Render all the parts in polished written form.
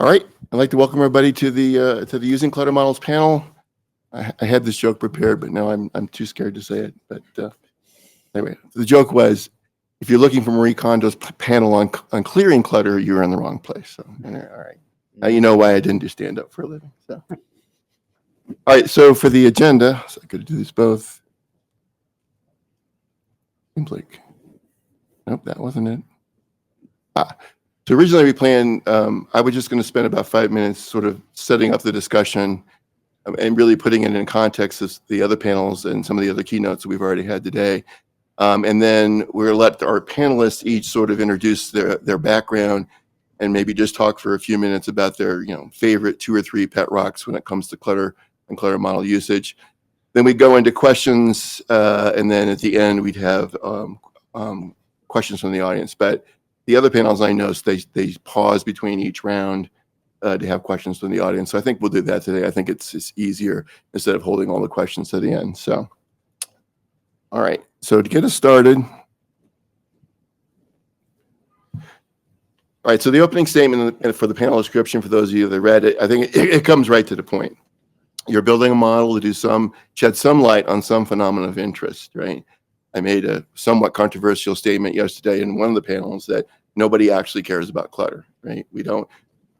All right, I'd like to welcome everybody to the Using Clutter Models panel. I had this joke prepared, but now I'm too scared to say it. But anyway, the joke was, if you're looking for Marie Kondo's panel on clearing clutter, you're in the wrong place. So, all right, now you know why I didn't do stand up for a living. So, all right, so for the agenda, so I could do these both. Seems like, nope, that wasn't it. So originally we planned, I was just going to spend about 5 minutes sort of setting up the discussion and really putting it in context of the other panels and some of the other keynotes that we've already had today. And then we'll let our panelists each sort of introduce their background and maybe just talk for a few minutes about their favorite 2 or 3 pet rocks when it comes to clutter and clutter model usage. Then we go into questions, and then at the end we'd have questions from the audience. But the other panels, I noticed they pause between each round to have questions from the audience. So I think we'll do that today. I think it's easier instead of holding all the questions to the end. So, all right. So to get us started. All right. So the opening statement for the panel description, for those of you that read it, I think it comes right to the point. You're building a model to shed some light on some phenomenon of interest, right? I made a somewhat controversial statement yesterday in one of the panels that nobody actually cares about clutter, right?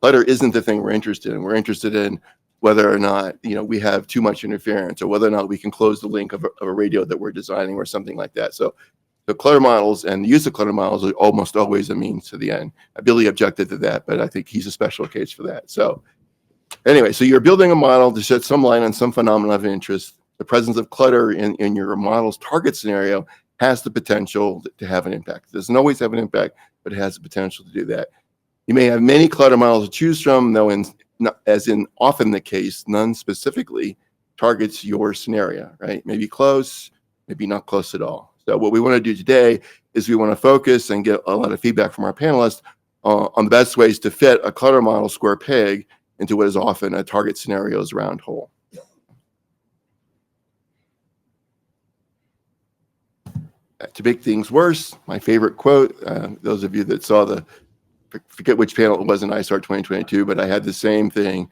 Clutter isn't the thing we're interested in. We're interested in whether or not, we have too much interference, or whether or not we can close the link of a radio that we're designing or something like that. So the clutter models and the use of clutter models are almost always a means to the end. Billy objected to that, but I think he's a special case for that. So anyway, so you're building a model to shed some light on some phenomenon of interest. The presence of clutter in your model's target scenario has the potential to have an impact. It doesn't always have an impact, but it has the potential to do that. You may have many clutter models to choose from, though, as in often the case, none specifically targets your scenario, right? Maybe close, maybe not close at all. So what we want to do today is we want to focus and get a lot of feedback from our panelists on the best ways to fit a clutter model square peg into what is often a target scenario's round hole. To make things worse, my favorite quote, those of you that saw forget which panel it was in ISART 2022, but I had the same thing,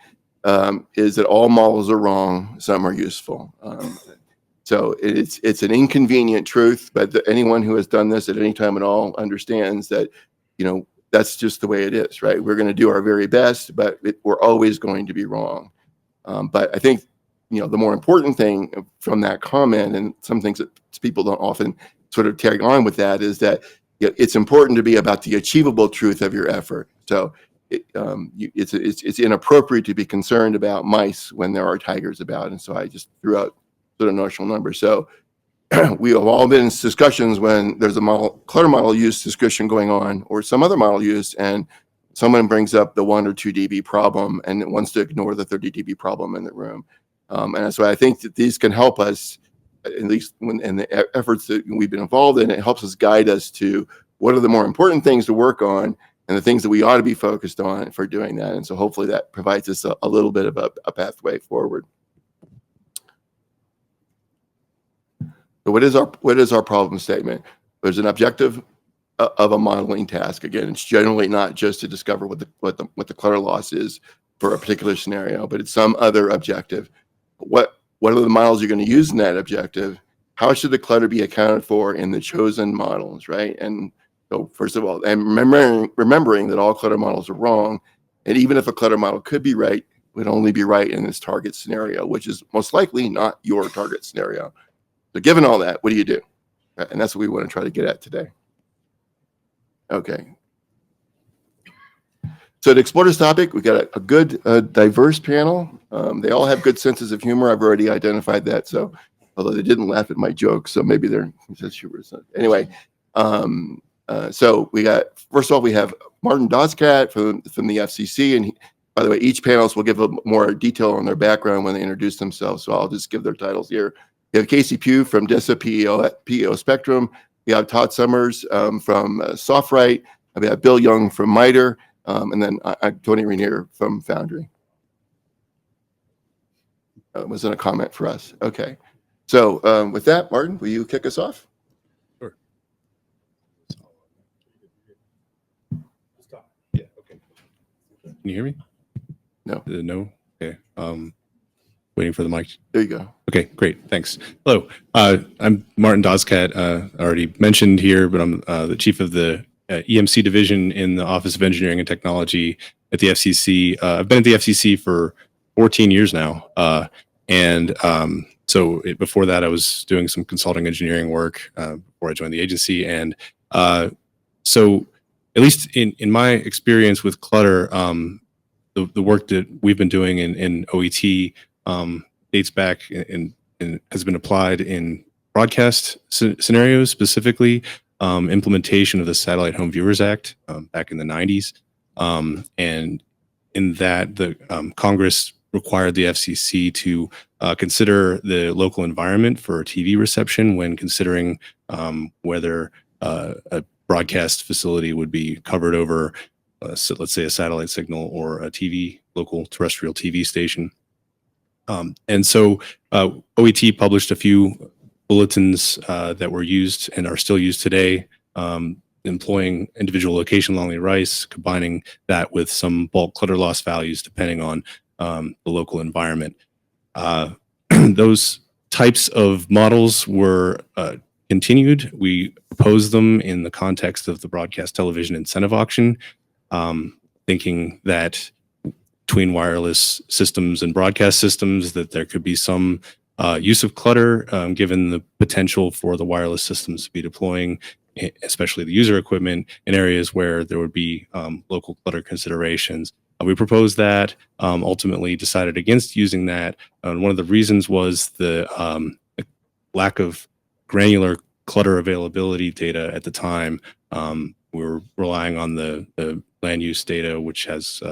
is that all models are wrong, some are useful. So it's an inconvenient truth, but anyone who has done this at any time at all understands that, that's just the way it is, right? We're going to do our very best, but we're always going to be wrong. But I think, the more important thing from that comment, and some things that people don't often sort of tag on with that, is that it's important to be about the achievable truth of your effort. So it's inappropriate to be concerned about mice when there are tigers about. And so I just threw out sort of notional numbers. So we have all been in discussions when there's a clutter model use discussion going on, or some other model use, and someone brings up the 1 or 2 dB problem and wants to ignore the 30 dB problem in the room. And so I think that these can help us, at least in the efforts that we've been involved in. It helps us guide us to what are the more important things to work on and the things that we ought to be focused on for doing that. And so hopefully that provides us a little bit of a pathway forward. So what is our problem statement? There's an objective of a modeling task. Again, it's generally not just to discover what the clutter loss is for a particular scenario, but it's some other objective. What are the models you're going to use in that objective? How should the clutter be accounted for in the chosen models, right? And so first of all, and remembering that all clutter models are wrong, and even if a clutter model could be right, it would only be right in this target scenario, which is most likely not your target scenario. So given all that, what do you do? And that's what we want to try to get at today. Okay. So to explore this topic, we've got a good, diverse panel. They all have good senses of humor. I've already identified that. So, although they didn't laugh at my jokes, so maybe they're humorous. Anyway, so we got, first of all, we have Martin Doscat from the FCC, and by the way, each panelist will give a more detail on their background when they introduce themselves. So I'll just give their titles here. We have Casey Pugh from DISA PEO Spectrum. We have Todd Summers from SoftWrite. We have Bill Young from MITRE. And then Tony Rainier from Foundry. Wasn't a comment for us. Okay. So with that, Martin, will you kick us off? Sure. Yeah, okay. Can you hear me? No. No? Okay. Waiting for the mic. There you go. Okay, great. Thanks. Hello. I'm Martin Doscat, already mentioned here, but I'm the chief of the EMC division in the Office of Engineering and Technology at the FCC. I've been at the FCC for 14 years now. Before that, I was doing some consulting engineering work before I joined the agency. And so at least in my experience with Clutter, the work that we've been doing in OET dates back and has been applied in broadcast scenarios, specifically implementation of the Satellite Home Viewers Act back in the 90s. And in that, the Congress required the FCC to consider the local environment for TV reception when considering whether a broadcast facility would be covered over, so let's say, a satellite signal or a local terrestrial TV station. And so OET published a few bulletins that were used and are still used today, employing individual location lonely rice, combining that with some bulk clutter loss values depending on the local environment. Those types of models were continued. We proposed them in the context of the broadcast television incentive auction, thinking that between wireless systems and broadcast systems, that there could be some use of clutter, given the potential for the wireless systems to be deploying, especially the user equipment, in areas where there would be local clutter considerations. We proposed that, ultimately decided against using that. And one of the reasons was the lack of granular clutter availability data at the time. We were relying on the land use data, which has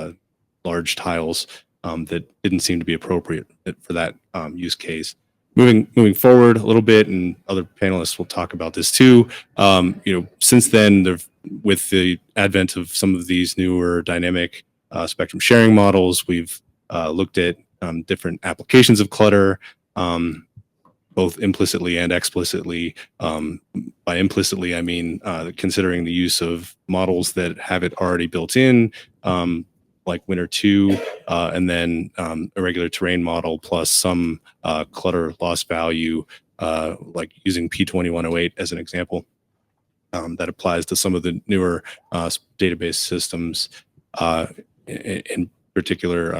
large tiles that didn't seem to be appropriate for that use case. Moving forward a little bit, and other panelists will talk about this too. Since then, with the advent of some of these newer dynamic spectrum sharing models, we've looked at different applications of clutter, both implicitly and explicitly. By implicitly, I mean considering the use of models that have it already built in, like Winter 2, and then a regular terrain model plus some clutter loss value, like using P2108 as an example. That applies to some of the newer database systems. In particular,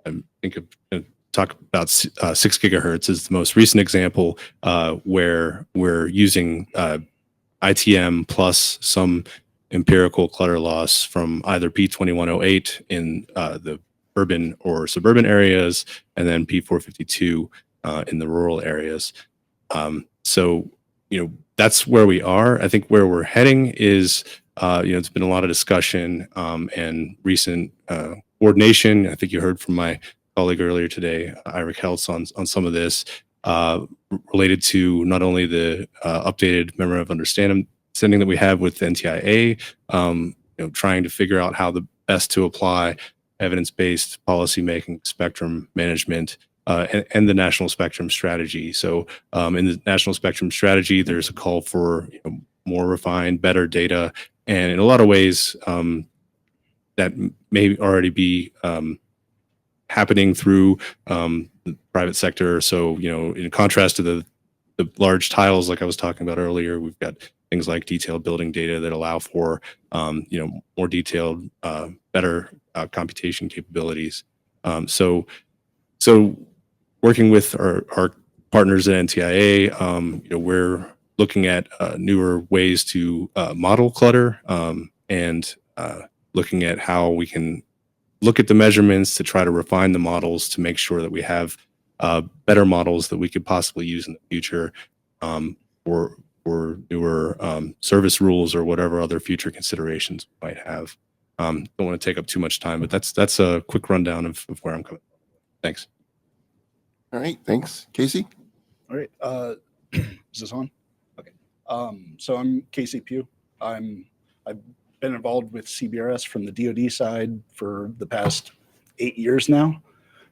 I think of talk about 6 gigahertz is the most recent example, where we're using ITM plus some empirical clutter loss from either P2108 in the urban or suburban areas, and then P452 in the rural areas. So, that's where we are. I think where we're heading is, it's been a lot of discussion and recent coordination. I think you heard from my colleague earlier today, Ira Keltz, on some of this related to not only the updated memorandum of understanding that we have with NTIA, trying to figure out how the best to apply evidence-based policymaking, spectrum management, and the national spectrum strategy. So in the national spectrum strategy, there's a call for more refined, better data, and in a lot of ways that may already be happening through the private sector. So, in contrast to the large tiles like I was talking about earlier, we've got things like detailed building data that allow for more detailed, better computation capabilities. So working with our partners at NTIA, we're looking at newer ways to model clutter, and looking at how we can look at the measurements to try to refine the models to make sure that we have better models that we could possibly use in the future for newer service rules or whatever other future considerations we might have. Don't want to take up too much time, but that's a quick rundown of where I'm coming from. Thanks. All right, thanks. Casey? All right, is this on? Okay. So I'm Casey Pugh. I've been involved with CBRS from the DoD side for the past 8 years now.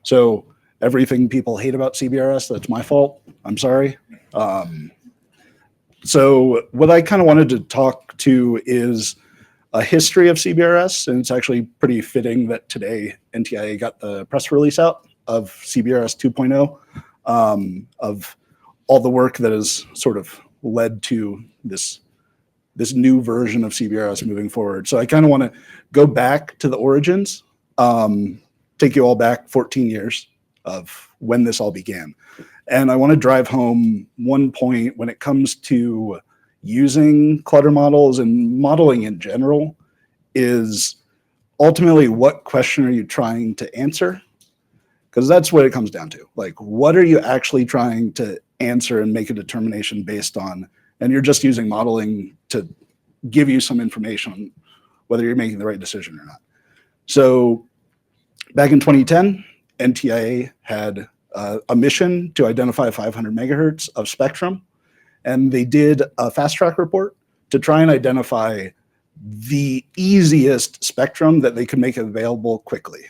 So everything people hate about CBRS, that's my fault. I'm sorry. So what I kind of wanted to talk to is a history of CBRS, and it's actually pretty fitting that today NTIA got the press release out of CBRS 2.0, of all the work that has sort of led to this new version of CBRS moving forward. So I kind of want to go back to the origins, take you all back 14 years of when this all began. And I want to drive home one point when it comes to using clutter models and modeling in general is ultimately what question are you trying to answer? Because that's what it comes down to. Like, what are you actually trying to answer and make a determination based on? And you're just using modeling to give you some information on whether you're making the right decision or not. So back in 2010, NTIA had a mission to identify 500 megahertz of spectrum. And they did a fast track report to try and identify the easiest spectrum that they could make available quickly.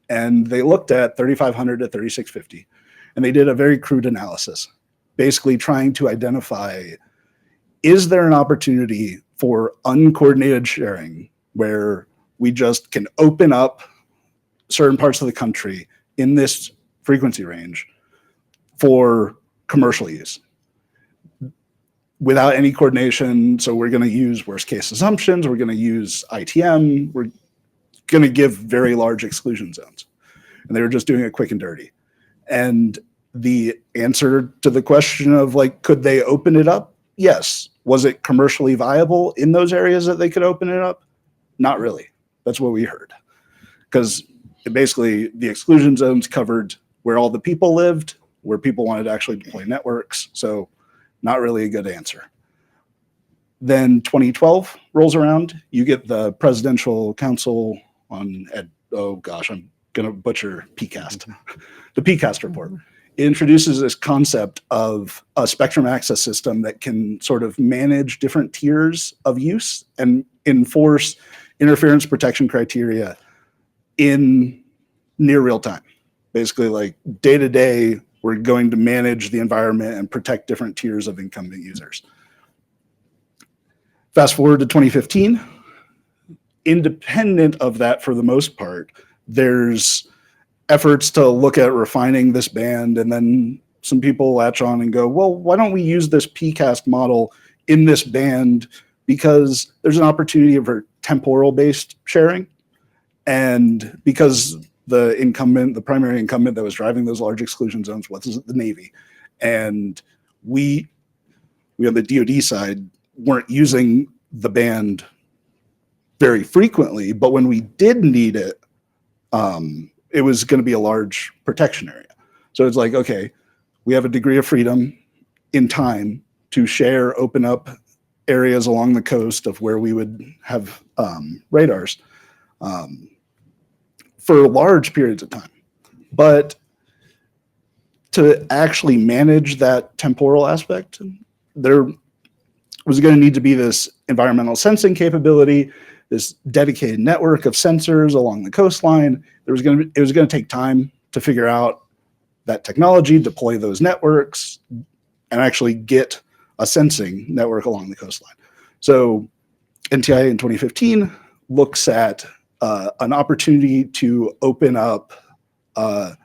And they looked at 3500 to 3650, and they did a very crude analysis, basically trying to identify, is there an opportunity for uncoordinated sharing where we just can open up certain parts of the country in this frequency range for commercial use without any coordination? So we're going to use worst case assumptions. We're going to use ITM. We're going to give very large exclusion zones. And they were just doing it quick and dirty. And the answer to the question of, like, could they open it up? Yes. Was it commercially viable in those areas that they could open it up? Not really. That's what we heard. Because basically the exclusion zones covered where all the people lived, where people wanted to actually deploy networks. So not really a good answer. Then 2012 rolls around. You get the Presidential Council on, oh gosh, I'm going to butcher PCAST, the PCAST report. It introduces this concept of a spectrum access system that can sort of manage different tiers of use and enforce interference protection criteria in near real time. Basically, like day to day, we're going to manage the environment and protect different tiers of incumbent users. Fast forward to 2015, independent of that for the most part, there's efforts to look at refining this band, and then some people latch on and go, well, why don't we use this PCAST model in this band, because there's an opportunity for temporal-based sharing, and because the primary incumbent that was driving those large exclusion zones was the Navy. And we on the DoD side weren't using the band very frequently, but when we did need it, it was going to be a large protection area. So it's like, okay, we have a degree of freedom in time to share, open up areas along the coast of where we would have radars for large periods of time. But to actually manage that temporal aspect, there was going to need to be this environmental sensing capability, this dedicated network of sensors along the coastline. It was going to take time to figure out that technology, deploy those networks, and actually get a sensing network along the coastline. So NTIA in 2015 looks at an opportunity to open up a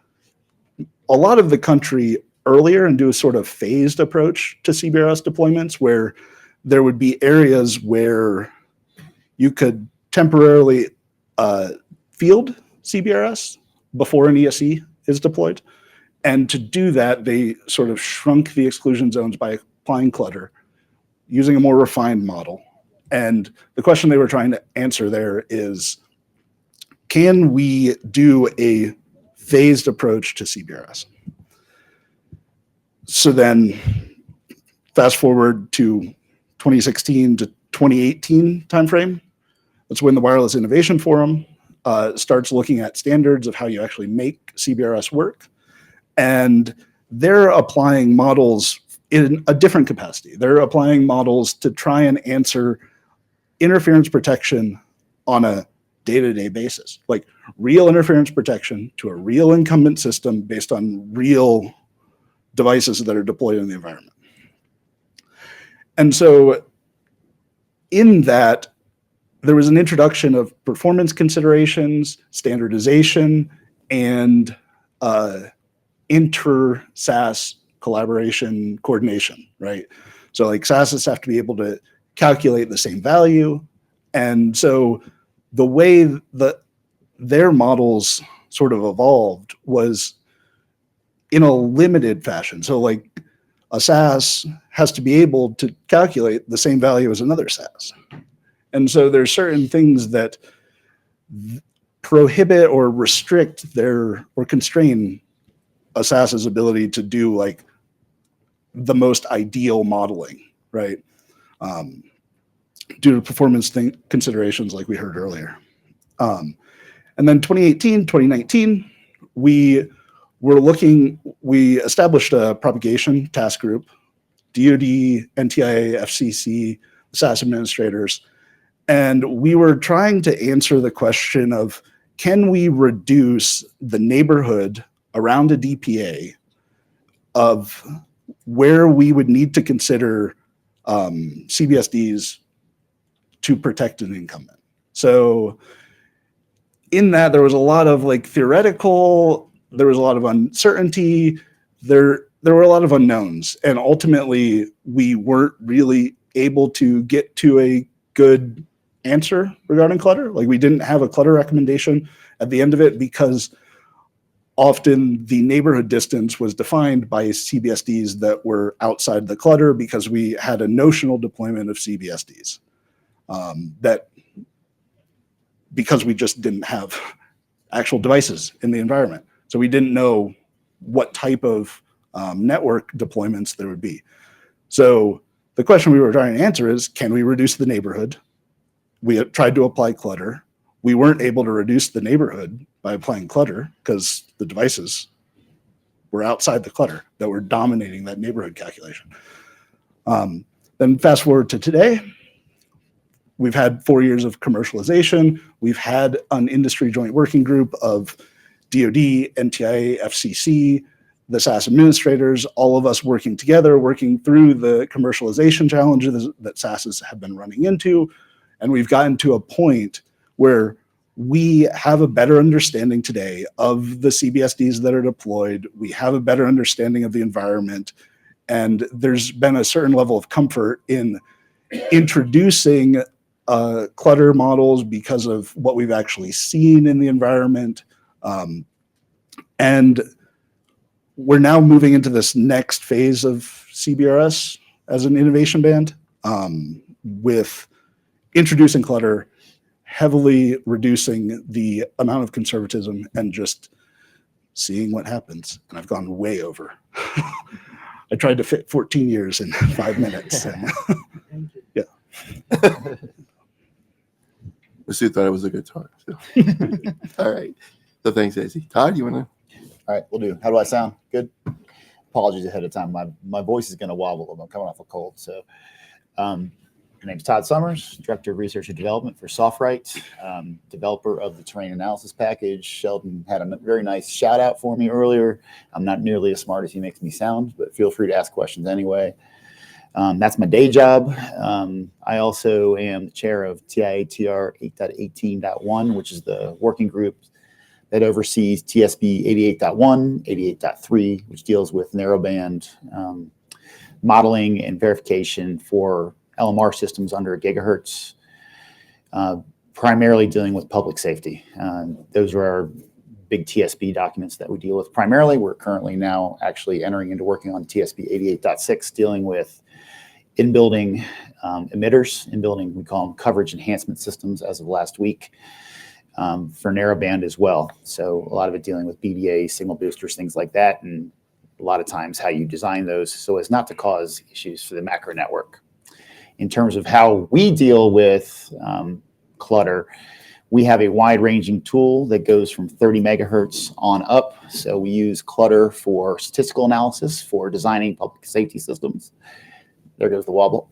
lot of the country earlier and do a sort of phased approach to CBRS deployments, where there would be areas where you could temporarily field CBRS before an ESE is deployed. And to do that, they sort of shrunk the exclusion zones by applying Clutter, using a more refined model. And the question they were trying to answer there is, can we do a phased approach to CBRS? So then fast forward to 2016 to 2018 timeframe. That's when the Wireless Innovation Forum starts looking at standards of how you actually make CBRS work. And they're applying models in a different capacity. They're applying models to try and answer interference protection on a day-to-day basis, like real interference protection to a real incumbent system based on real devices that are deployed in the environment. And so in that, there was an introduction of performance considerations, standardization, and inter-SAS collaboration coordination, right? So like SASs have to be able to calculate the same value. And so the way that their models sort of evolved was in a limited fashion. So like a SAS has to be able to calculate the same value as another SAS. And so there's certain things that prohibit or restrict or constrain a SAS's ability to do like the most ideal modeling, right? Due to performance considerations like we heard earlier. And then 2018, 2019, we established a propagation task group, DoD, NTIA, FCC, SAS administrators, and we were trying to answer the question of, can we reduce the neighborhood around a DPA of where we would need to consider CBSDs to protect an incumbent? So in that, there was a lot of like theoretical, there was a lot of uncertainty, there were a lot of unknowns, and ultimately we weren't really able to get to a good answer regarding clutter. Like we didn't have a clutter recommendation at the end of it because often the neighborhood distance was defined by CBSDs that were outside the clutter because we had a notional deployment of CBSDs because we just didn't have actual devices in the environment. So we didn't know what type of network deployments there would be. So the question we were trying to answer is, can we reduce the neighborhood? We had tried to apply clutter. We weren't able to reduce the neighborhood by applying clutter because the devices were outside the clutter that were dominating that neighborhood calculation. Then fast forward to today, we've had 4 years of commercialization. We've had an industry joint working group of DoD, NTIA, FCC, the SAS administrators, all of us working together, working through the commercialization challenges that SASs have been running into. And we've gotten to a point where we have a better understanding today of the CBSDs that are deployed. We have a better understanding of the environment. And there's been a certain level of comfort in introducing clutter models because of what we've actually seen in the environment. And we're now moving into this next phase of CBRS as an innovation band with introducing clutter, heavily reducing the amount of conservatism, and just seeing what happens. And I've gone way over. I tried to fit 14 years in 5 minutes. And yeah. Sue thought it was a good talk. So. All right. So thanks, AC. Todd, you want to? All right, we'll do. How do I sound? Good? Apologies ahead of time. My voice is going to wobble. I'm coming off a cold. So my name's Todd Summers, Director of Research and Development for SoftWrite, developer of the terrain analysis package. Sheldon had a very nice shout out for me earlier. I'm not nearly as smart as he makes me sound, but feel free to ask questions anyway. That's my day job. I also am the chair of TIATR 8.18.1, which is the working group that oversees TSB 88.1, 88.3, which deals with narrowband modeling and verification for LMR systems under a gigahertz, primarily dealing with public safety. Those are our big TSB documents that we deal with primarily. We're currently now actually entering into working on TSB 88.6, dealing with in-building emitters, in-building, we call them coverage enhancement systems as of last week, for narrowband as well. So a lot of it dealing with BDA, signal boosters, things like that, and a lot of times how you design those so as not to cause issues for the macro network. In terms of how we deal with clutter, we have a wide-ranging tool that goes from 30 megahertz on up. So we use clutter for statistical analysis for designing public safety systems. There goes the wobble.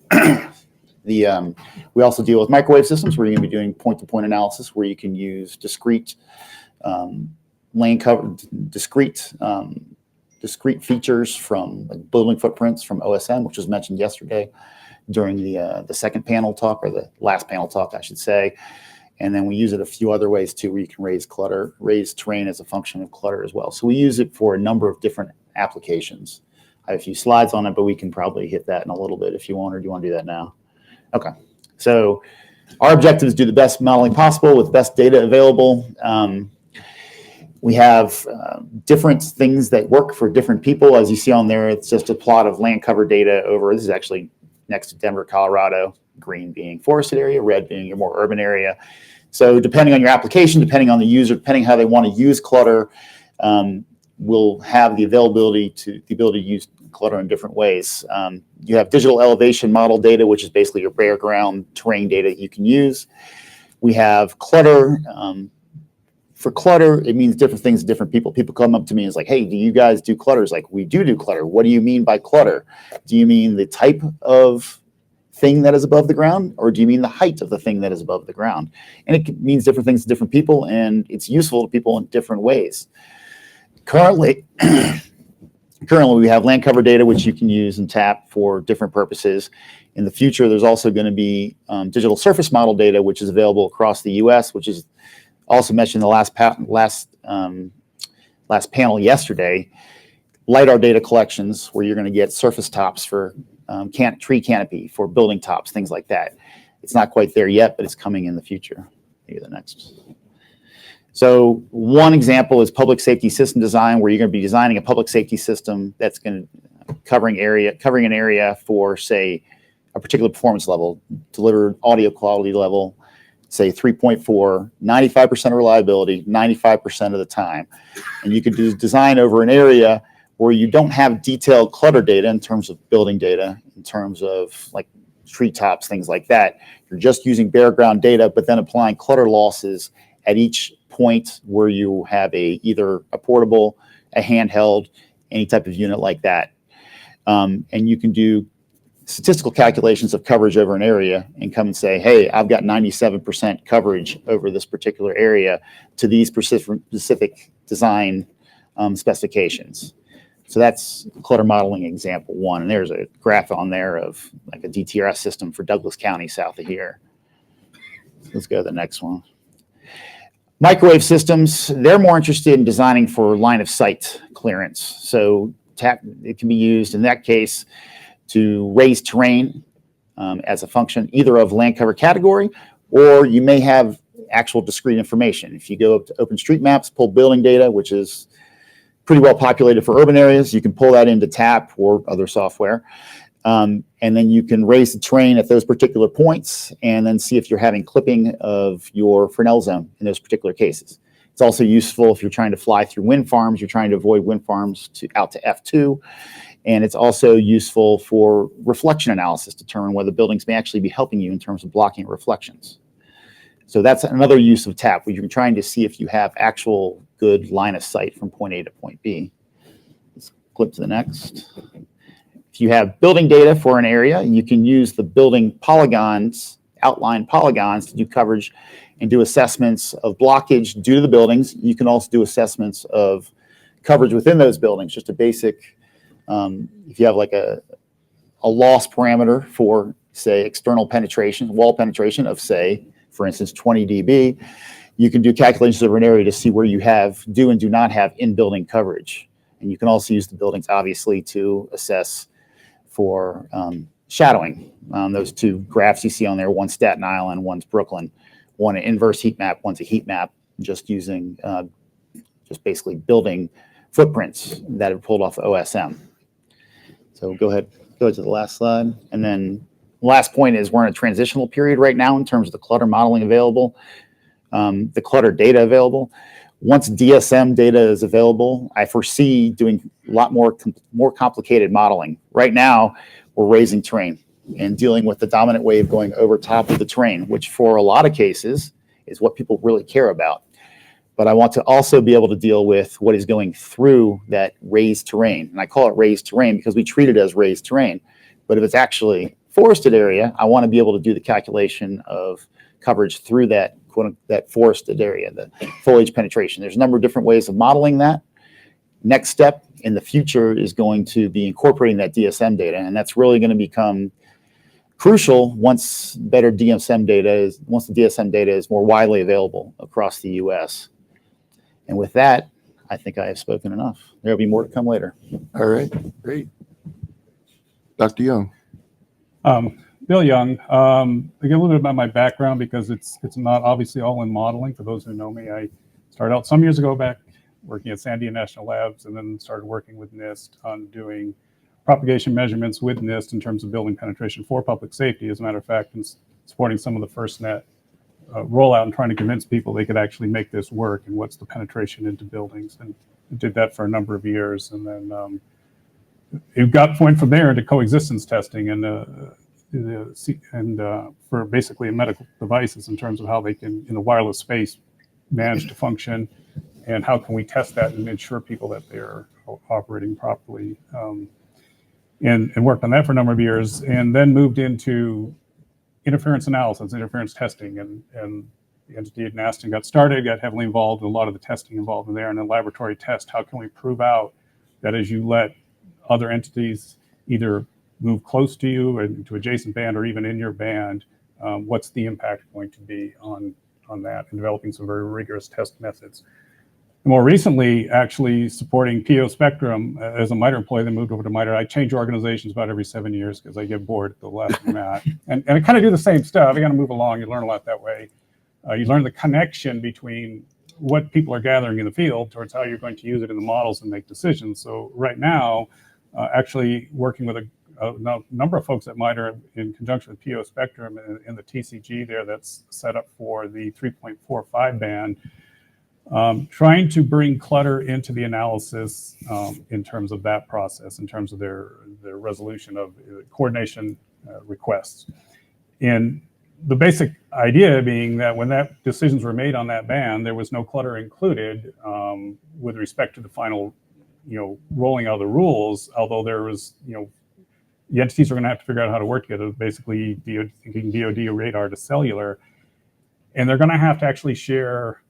We also deal with microwave systems where you're going to be doing point-to-point analysis where you can use discrete lane cover, discrete features from like building footprints from OSM, which was mentioned yesterday, during the second panel talk, or the last panel talk, I should say. And then we use it a few other ways too, where you can raise terrain as a function of clutter as well. So we use it for a number of different applications. I have a few slides on it, but we can probably hit that in a little bit if you want, or do you want to do that now? Okay. So our objective is to do the best modeling possible with best data available. We have different things that work for different people. As you see on there, it's just a plot of land cover data over, this is actually next to Denver, Colorado, green being forested area, red being your more urban area. So depending on your application, depending on the user, depending how they want to use Clutter, we'll have the ability to use Clutter in different ways. You have digital elevation model data, which is basically your bare ground terrain data that you can use. We have Clutter. For Clutter, it means different things to different people. People come up to me and it's like, hey, do you guys do Clutter? It's like, we do Clutter. What do you mean by Clutter? Do you mean the type of thing that is above the ground, or do you mean the height of the thing that is above the ground? And it means different things to different people, and it's useful to people in different ways. Currently, we have land cover data, which you can use and tap for different purposes. In the future, there's also going to be digital surface model data, which is available across the U.S., which is also mentioned in the last panel yesterday. LiDAR data collections, where you're going to get surface tops for tree canopy, for building tops, things like that. It's not quite there yet, but it's coming in the future. Maybe the next. So one example is public safety system design, where you're going to be designing a public safety system that's going to covering an area for, say, a particular performance level, delivered audio quality level, say 3.4, 95% reliability, 95% of the time. And you could do design over an area where you don't have detailed clutter data in terms of building data, in terms of like treetops, things like that. You're just using bare ground data, but then applying clutter losses at each point where you have either a portable, a handheld, any type of unit like that. And you can do statistical calculations of coverage over an area and come and say, hey, I've got 97% coverage over this particular area to these specific design specifications. So that's clutter modeling example one. And there's a graph on there of like a DTRS system for Douglas County south of here. Let's go to the next one. Microwave systems, they're more interested in designing for line of sight clearance. So it can be used in that case to raise terrain as a function either of land cover category, or you may have actual discrete information. If you go up to OpenStreetMaps, pull building data, which is pretty well populated for urban areas, you can pull that into TAP or other software. And then you can raise the terrain at those particular points and then see if you're having clipping of your Fresnel zone in those particular cases. It's also useful if you're trying to fly through wind farms, you're trying to avoid wind farms out to F2. And it's also useful for reflection analysis to determine whether buildings may actually be helping you in terms of blocking reflections. So that's another use of TAP, where you're trying to see if you have actual good line of sight from point A to point B. Let's click to the next. If you have building data for an area, you can use the building polygons, outline polygons, to do coverage and do assessments of blockage due to the buildings. You can also do assessments of coverage within those buildings, just a basic, if you have like a loss parameter for, say, external penetration, wall penetration of, say, for instance, 20 dB, you can do calculations over an area to see where you do and do not have in-building coverage. And you can also use the buildings, obviously, to assess for shadowing. Those two graphs you see on there, one's Staten Island, one's Brooklyn, one an inverse heat map, one's a heat map, just using, just basically building footprints that are pulled off OSM. So go ahead to the last slide. And then last point is we're in a transitional period right now in terms of the clutter modeling available, the clutter data available. Once DSM data is available, I foresee doing a lot more complicated modeling. Right now, we're raising terrain and dealing with the dominant wave going over top of the terrain, which for a lot of cases is what people really care about. But I want to also be able to deal with what is going through that raised terrain. And I call it raised terrain because we treat it as raised terrain. But if it's actually forested area, I want to be able to do the calculation of coverage through that forested area, the foliage penetration. There's a number of different ways of modeling that. Next step in the future is going to be incorporating that DSM data, and that's really going to become crucial once once the DSM data is more widely available across the U.S. And with that, I think I have spoken enough. There'll be more to come later. All right, great. Dr. Young. Bill Young. Again, a little bit about my background because it's not obviously all in modeling. For those who know me, I started out some years ago back working at Sandia National Labs, and then started working with NIST on doing propagation measurements with NIST in terms of building penetration for public safety. As a matter of fact, and supporting some of the FirstNet rollout and trying to convince people they could actually make this work and what's the penetration into buildings. And did that for a number of years, and then it went from there into coexistence testing and for basically medical devices in terms of how they can, in the wireless space, manage to function, and how can we test that and ensure people that they're operating properly. And worked on that for a number of years, and then moved into interference analysis, interference testing, and the entity at NAST got started, got heavily involved in a lot of the testing involved in there, and then laboratory test. How can we prove out that as you let other entities either move close to you and to adjacent band or even in your band, what's the impact going to be on that, and developing some very rigorous test methods. More recently, actually supporting PO Spectrum as a MITRE employee, then moved over to MITRE. I change organizations about every 7 years because I get bored at the last of that. And I kind of do the same stuff. You got to move along. You learn a lot that way. You learn the connection between what people are gathering in the field towards how you're going to use it in the models and make decisions. So right now, actually working with a number of folks at MITRE in conjunction with PO Spectrum and the TCG there that's set up for the 3.45 band, trying to bring Clutter into the analysis in terms of that process, in terms of their resolution of coordination requests. And the basic idea being that when that decisions were made on that band, there was no Clutter included with respect to the final, rolling out of the rules, although there was, the entities are going to have to figure out how to work together, basically thinking DoD radar to cellular, and they're going to have to actually share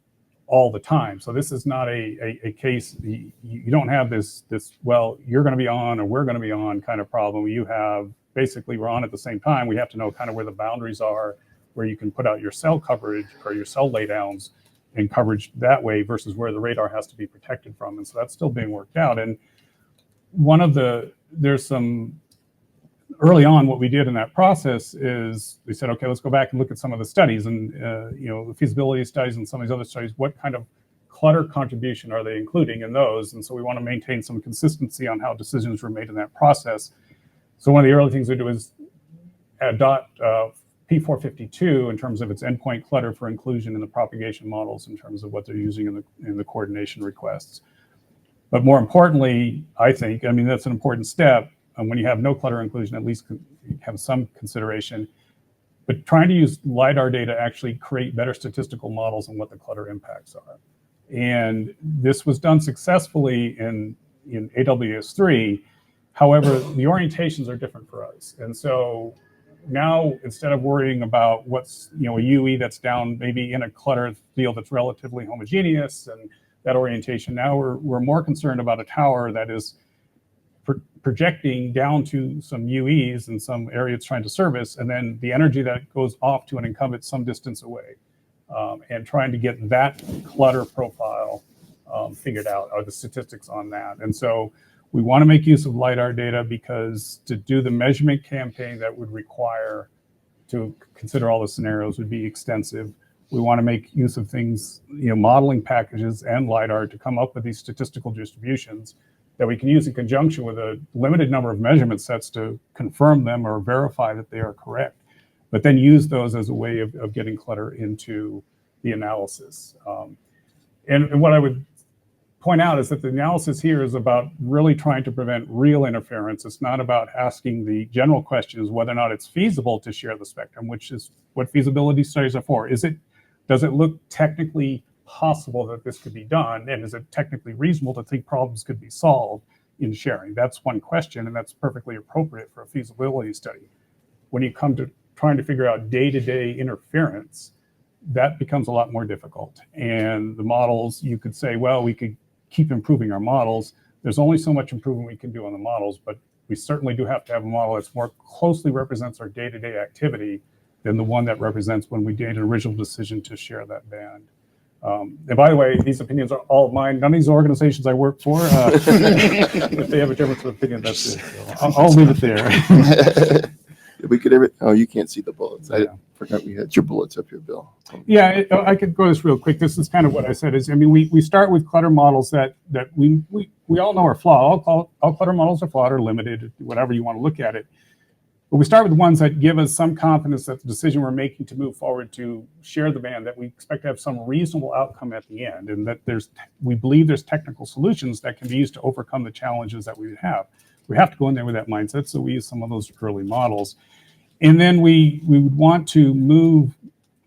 all the time. So this is not a case, you don't have this, well, you're going to be on or we're going to be on kind of problem. You have, basically, we're on at the same time. We have to know kind of where the boundaries are, where you can put out your cell coverage or your cell laydowns and coverage that way versus where the radar has to be protected from. And so that's still being worked out. And there's some, early on, what we did in that process is we said, okay, let's go back and look at some of the studies and, the feasibility studies and some of these other studies. What kind of Clutter contribution are they including in those? And so we want to maintain some consistency on how decisions were made in that process. So one of the early things we do is adopt P452 in terms of its endpoint Clutter for inclusion in the propagation models in terms of what they're using in the coordination requests. But more importantly, I think, that's an important step. And when you have no Clutter inclusion, at least have some consideration. But trying to use LiDAR data actually create better statistical models on what the Clutter impacts are. And this was done successfully in AWS3. However, the orientations are different for us. And so now, instead of worrying about what's, a UE that's down maybe in a Clutter field that's relatively homogeneous and that orientation, now we're more concerned about a tower that is projecting down to some UEs in some area it's trying to service, and then the energy that goes off to an incumbent some distance away, and trying to get that Clutter profile figured out, or the statistics on that. And so we want to make use of LiDAR data because to do the measurement campaign that would require to consider all the scenarios would be extensive. We want to make use of things, modeling packages and LiDAR to come up with these statistical distributions that we can use in conjunction with a limited number of measurement sets to confirm them or verify that they are correct, but then use those as a way of getting Clutter into the analysis. And what I would point out is that the analysis here is about really trying to prevent real interference. It's not about asking the general questions whether or not it's feasible to share the spectrum, which is what feasibility studies are for. Does it look technically possible that this could be done, and is it technically reasonable to think problems could be solved in sharing? That's one question, and that's perfectly appropriate for a feasibility study. When you come to trying to figure out day-to-day interference, that becomes a lot more difficult. And the models, you could say, well, we could keep improving our models. There's only so much improvement we can do on the models, but we certainly do have to have a model that's more closely represents our day-to-day activity than the one that represents when we made an original decision to share that band. And by the way, these opinions are all of mine. None of these organizations I work for, if they have a difference of opinion, that's it. So I'll leave it there. We could ever, oh, you can't see the bullets. I Yeah. forgot we had your bullets up here, Bill. Yeah, I could go this real quick. This is kind of what I said is, I mean, we start with clutter models that we all know are flawed. All clutter models are flawed or limited, whatever you want to look at it. But we start with ones that give us some confidence that the decision we're making to move forward to share the band, that we expect to have some reasonable outcome at the end, and that we believe there's technical solutions that can be used to overcome the challenges that we have. We have to go in there with that mindset, so we use some of those early models. And then we would want to move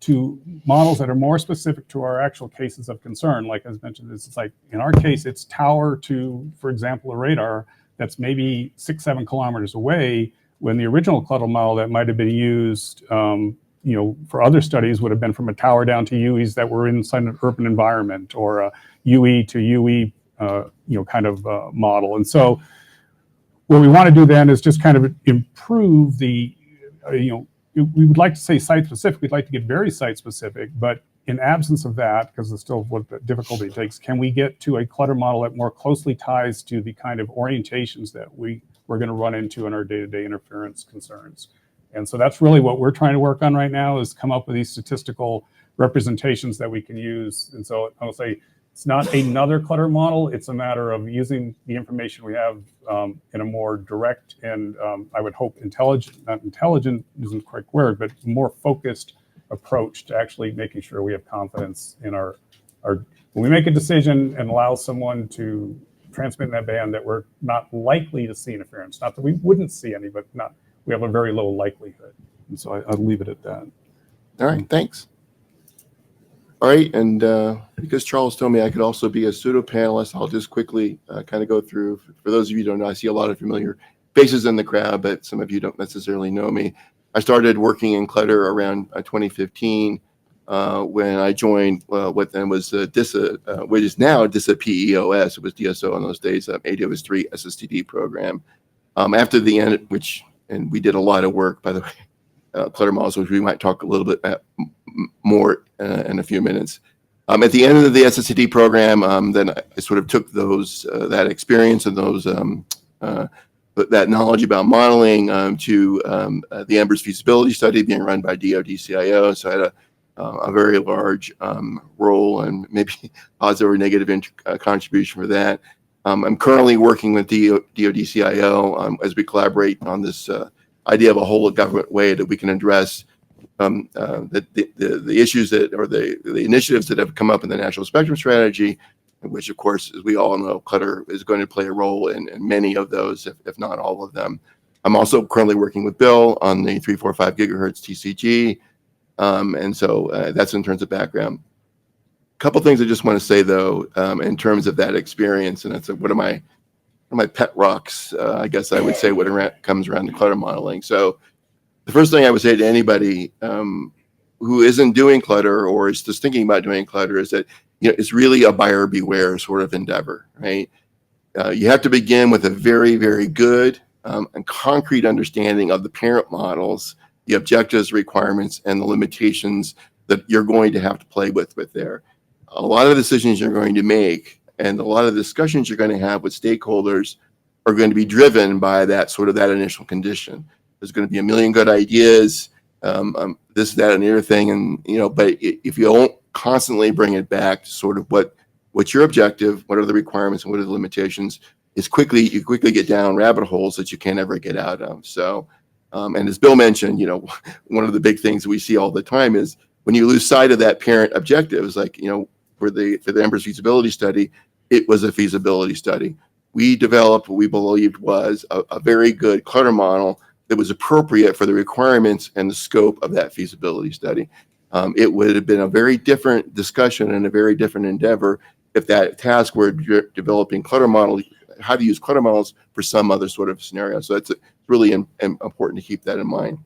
to models that are more specific to our actual cases of concern. Like I mentioned, it's like in our case, it's tower to, for example, a radar that's maybe 6-7 kilometers away, when the original clutter model that might have been used for other studies would have been from a tower down to UEs that were inside an urban environment, or a UE to UE kind of model. And so what we want to do then is just kind of improve the we would like to say site specific. We'd like to get very site specific, but in absence of that, because it's still what the difficulty it takes, can we get to a clutter model that more closely ties to the kind of orientations that we're going to run into in our day-to-day interference concerns? And so that's really what we're trying to work on right now, is come up with these statistical representations that we can use. And so I'll say it's not another clutter model. It's a matter of using the information we have in a more direct and I would hope not intelligent isn't the correct word, but more focused approach to actually making sure we have confidence in our when we make a decision and allow someone to transmit in that band, that we're not likely to see interference. Not that we wouldn't see any, but we have a very low likelihood. And so I'll leave it at that. All right, thanks. All right, and because Charles told me I could also be a pseudo panelist, I'll just quickly kind of go through. For those of you who don't know, I see a lot of familiar faces in the crowd, but some of you don't necessarily know me. I started working in Clutter around 2015 when I joined what then was DISA, which is now DISA PEOS. It was DSO in those days, ADOS 3 SSTD program. After the end, and we did a lot of work, by the way, Clutter models, which we might talk a little bit more in a few minutes. At the end of the SSTD program, then I sort of took that experience and that knowledge about modeling to the Embers feasibility study being run by DoD-CIO. So I had a very large role and maybe positive or negative contribution for that. I'm currently working with DoD-CIO as we collaborate on this idea of a whole of government way that we can address the issues or the initiatives that have come up in the National Spectrum Strategy, which, of course, as we all know, Clutter is going to play a role in many of those, if not all of them. I'm also currently working with Bill on the 345 gigahertz TCG, and so that's in terms of background. A couple things I just want to say, though, in terms of that experience, and it's one of my pet rocks, I guess I would say, when comes around to Clutter modeling. So the first thing I would say to anybody who isn't doing Clutter or is just thinking about doing Clutter is that it's really a buyer beware sort of endeavor, right? You have to begin with a very, very good and concrete understanding of the parent models, the objectives, requirements, and the limitations that you're going to have to play with there. A lot of decisions you're going to make and a lot of discussions you're going to have with stakeholders are going to be driven by that initial condition. There's going to be a million good ideas, this, that, and the other thing, and but if you don't constantly bring it back to sort of what's your objective, what are the requirements, and what are the limitations, you quickly get down rabbit holes that you can't ever get out of. So, and as Bill mentioned, one of the big things that we see all the time is when you lose sight of that parent objective, is like for the Embers feasibility study, it was a feasibility study. We developed what we believed was a very good Clutter model that was appropriate for the requirements and the scope of that feasibility study. It would have been a very different discussion and a very different endeavor if that task were developing Clutter model, how to use Clutter models for some other sort of scenario. So it's really important to keep that in mind.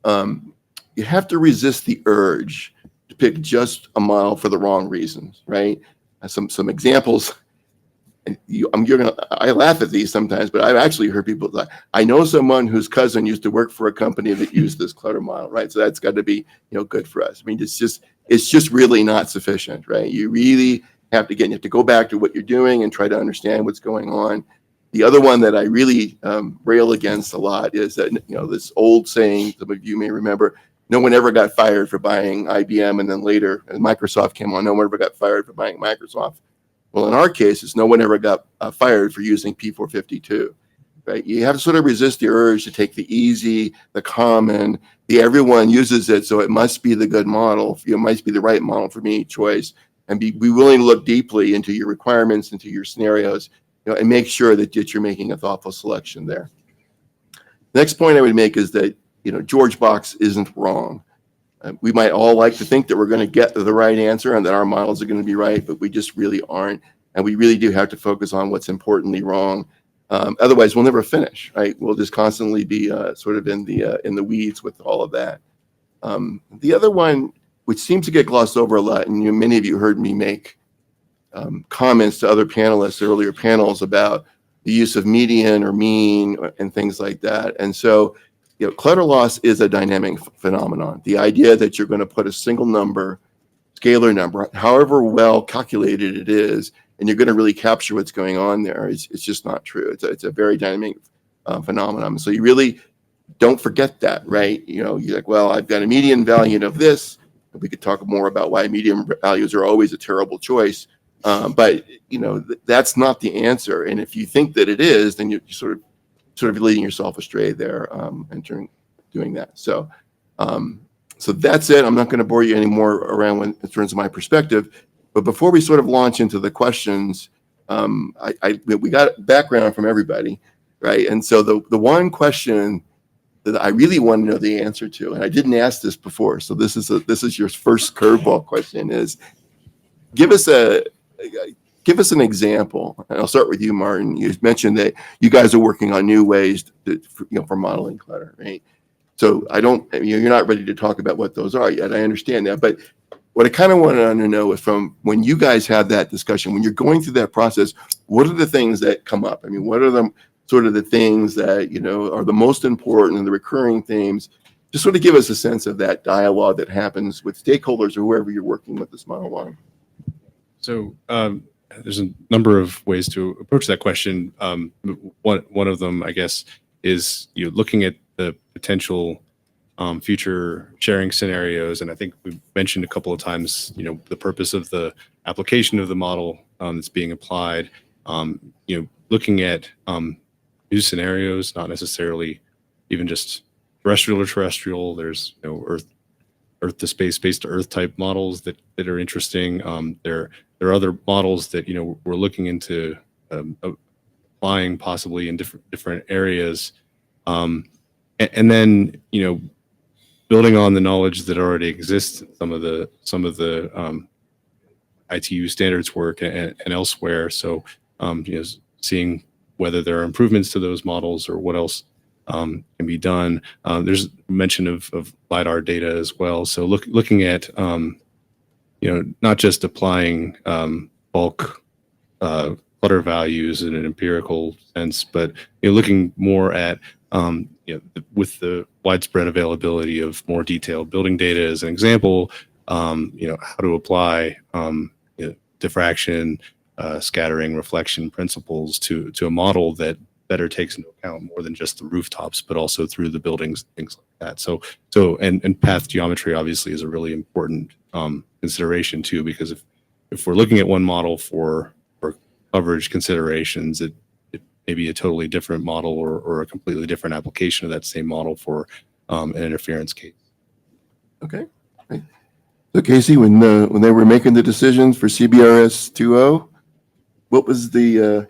You have to resist the urge to pick just a model for the wrong reasons, right? Some examples. I laugh at these sometimes, but I've actually heard people like, I know someone whose cousin used to work for a company that used this clutter model, right? So that's got to be, good for us. I mean, it's just really not sufficient, right? You really have to go back to what you're doing and try to understand what's going on. The other one that I really rail against a lot is that, this old saying, some of you may remember, no one ever got fired for buying IBM, and then later, as Microsoft came on, no one ever got fired for buying Microsoft. Well, in our case, it's no one ever got fired for using P452, right? You have to sort of resist the urge to take the easy, the common, everyone uses it, so it must be the good model. It must be the right model for me choice, and be willing to look deeply into your requirements, into your scenarios, and make sure that you're making a thoughtful selection there. Next point I would make is that, George Box isn't wrong. We might all like to think that we're going to get the right answer and that our models are going to be right, but we just really aren't. And we really do have to focus on what's importantly wrong. Otherwise, we'll never finish, right? We'll just constantly be sort of in the weeds with all of that. The other one, which seems to get glossed over a lot, and many of you heard me make comments to other panelists, earlier panels, about the use of median or mean and things like that. And so, clutter loss is a dynamic phenomenon. The idea that you're going to put a single number, scalar number, however well calculated it is, and you're going to really capture what's going on there, it's just not true. It's a very dynamic phenomenon. So you really don't forget that, right? You're like, well, I've got a median value of this. We could talk more about why median values are always a terrible choice. But that's not the answer. And if you think that it is, then you're sort of leading yourself astray there, and doing that. So that's it. I'm not going to bore you anymore around in terms of my perspective. But before we sort of launch into the questions, we got background from everybody, right? And so the one question that I really want to know the answer to, and I didn't ask this before, so this is your first curveball question, is give us an example. And I'll start with you, Martin. You mentioned that you guys are working on new ways for modeling clutter, right? So you're not ready to talk about what those are yet. I understand that, but what I kind of want to know is, from when you guys have that discussion, when you're going through that process, what are the things that come up? I mean, what are the things that are the most important and the recurring themes? Just sort of give us a sense of that dialogue that happens with stakeholders or whoever you're working with this model on. So there's a number of ways to approach that question. One of them, I guess, is looking at the potential future sharing scenarios. And I think we mentioned a couple of times, the purpose of the application of the model that's being applied. Looking at new scenarios, not necessarily even just terrestrial or terrestrial. There's Earth to space, space to Earth type models that are interesting. There are other models that we're looking into applying possibly in different areas, and then building on the knowledge that already exists, some of the ITU standards work and elsewhere. So seeing whether there are improvements to those models or what else can be done. There's mention of LiDAR data as well. So looking at not just applying bulk clutter values in an empirical sense, but looking more at with the widespread availability of more detailed building data as an example, how to apply diffraction, scattering, reflection principles to a model that better takes into account more than just the rooftops, but also through the buildings, things like that. So and path geometry obviously is a really important consideration too, because if we're looking at one model for coverage considerations, it may be a totally different model or a completely different application of that same model for an interference case. Okay. Right. So Casey, when they were making the decisions for CBRS 2.0, what was the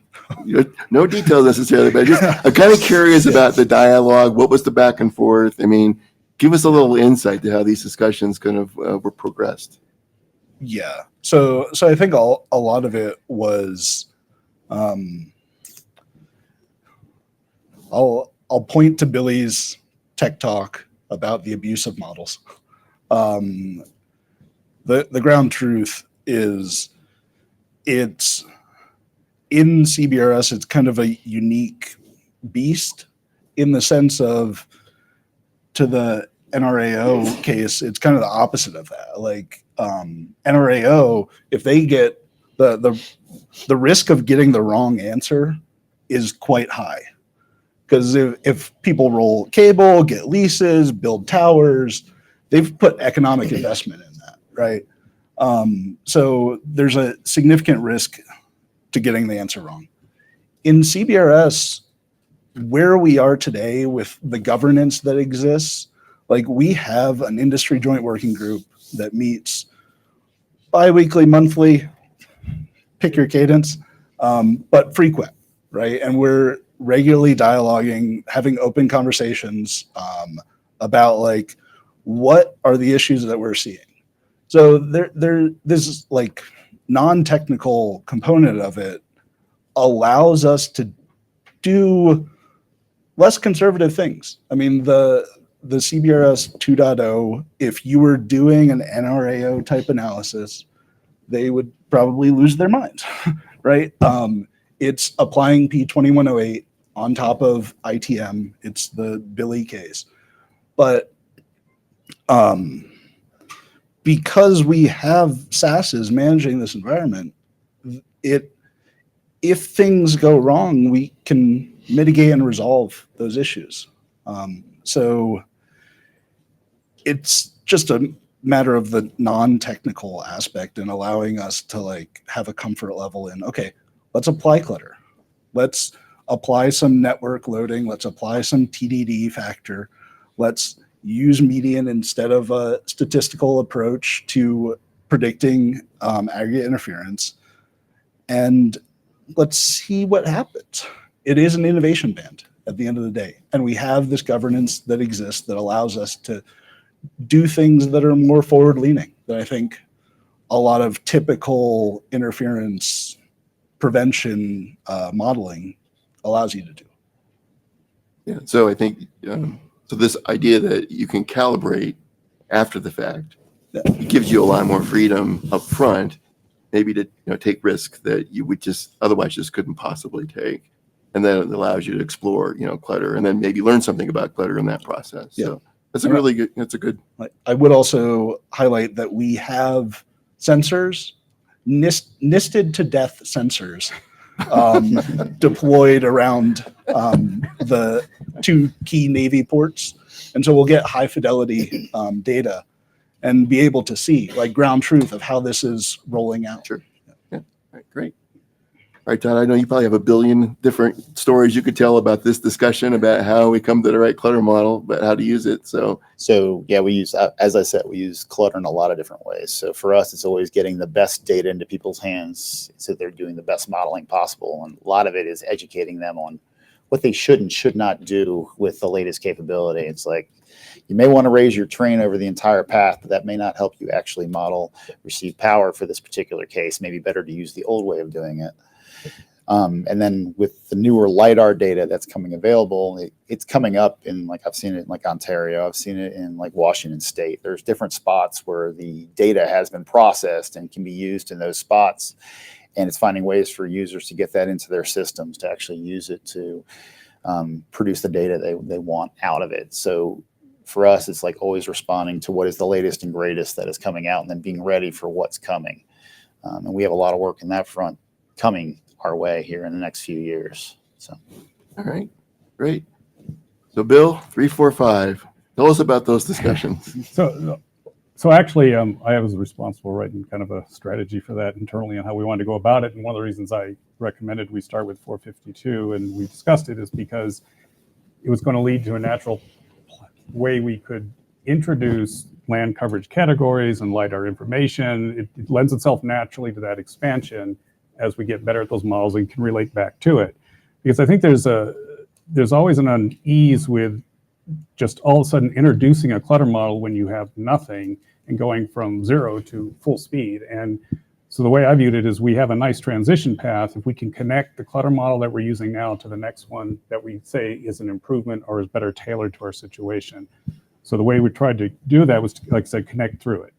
no details necessarily, but I'm kind of curious about the dialogue. What was the back and forth? I mean, give us a little insight to how these discussions kind of were progressed. Yeah. So I think a lot of it was, I'll point to Billy's tech talk about the abuse of models. The ground truth is it's in CBRS, it's kind of a unique beast in the sense of, to the NRAO case, it's kind of the opposite of that. Like NRAO, if they get the risk of getting the wrong answer is quite high. Because if people roll cable, get leases, build towers, they've put economic investment in that, right? So there's a significant risk to getting the answer wrong. In CBRS, where we are today with the governance that exists, like we have an industry joint working group that meets bi-weekly, monthly, pick your cadence, but frequent, right? And we're regularly dialoguing, having open conversations about like, what are the issues that we're seeing? So this like non-technical component of it allows us to do less conservative things. I mean, the CBRS 2.0, if you were doing an NRAO type analysis, they would probably lose their minds, right? It's applying P2108 on top of ITM. It's the Billy case. But because we have SASs managing this environment, if things go wrong, we can mitigate and resolve those issues. So it's just a matter of the non-technical aspect and allowing us to like have a comfort level in, okay, let's apply clutter. Let's apply some network loading. Let's apply some TDD factor. Let's use median instead of a statistical approach to predicting aggregate interference. And let's see what happens. It is an innovation band at the end of the day. And we have this governance that exists that allows us to do things that are more forward leaning than I think a lot of typical interference prevention modeling allows you to do. Yeah. So I think, so this idea that you can calibrate after the fact, it gives you a lot more freedom up front, maybe to take risks that you would just otherwise just couldn't possibly take. And then it allows you to explore, clutter, and then maybe learn something about clutter in that process. Yeah. So that's a really good, that's a good. I would also highlight that we have sensors, nisted to death sensors deployed around the two key Navy ports. And so we'll get high fidelity data and be able to see like ground truth of how this is rolling out. Sure. Yeah. All right, great. All right, Todd, I know you probably have a billion different stories you could tell about this discussion about how we come to the right clutter model, but how to use it. So yeah, we use, as I said, we use clutter in a lot of different ways. So for us, it's always getting the best data into people's hands so they're doing the best modeling possible. And a lot of it is educating them on what they should and should not do with the latest capability. It's like, you may want to raise your train over the entire path, but that may not help you actually model receive power for this particular case. Maybe better to use the old way of doing it. And then with the newer LiDAR data that's coming available, it's coming up in, like, I've seen it in like Ontario, I've seen it in like Washington State. There's different spots where the data has been processed and can be used in those spots. And it's finding ways for users to get that into their systems to actually use it to produce the data they want out of it. So for us, it's like always responding to what is the latest and greatest that is coming out and then being ready for what's coming. And we have a lot of work in that front coming our way here in the next few years. So, all right, great. So Bill, 345, tell us about those discussions. So actually, I was responsible writing kind of a strategy for that internally on how we wanted to go about it. And one of the reasons I recommended we start with 452 and we discussed it is because it was going to lead to a natural way we could introduce land coverage categories and LiDAR information. It lends itself naturally to that expansion as we get better at those models and can relate back to it. Because I think there's always an unease with just all of a sudden introducing a clutter model when you have nothing and going from 0 to full speed. And so the way I viewed it is we have a nice transition path. If we can connect the clutter model that we're using now to the next one that we say is an improvement or is better tailored to our situation. So the way we tried to do that was to, like I said, connect through it.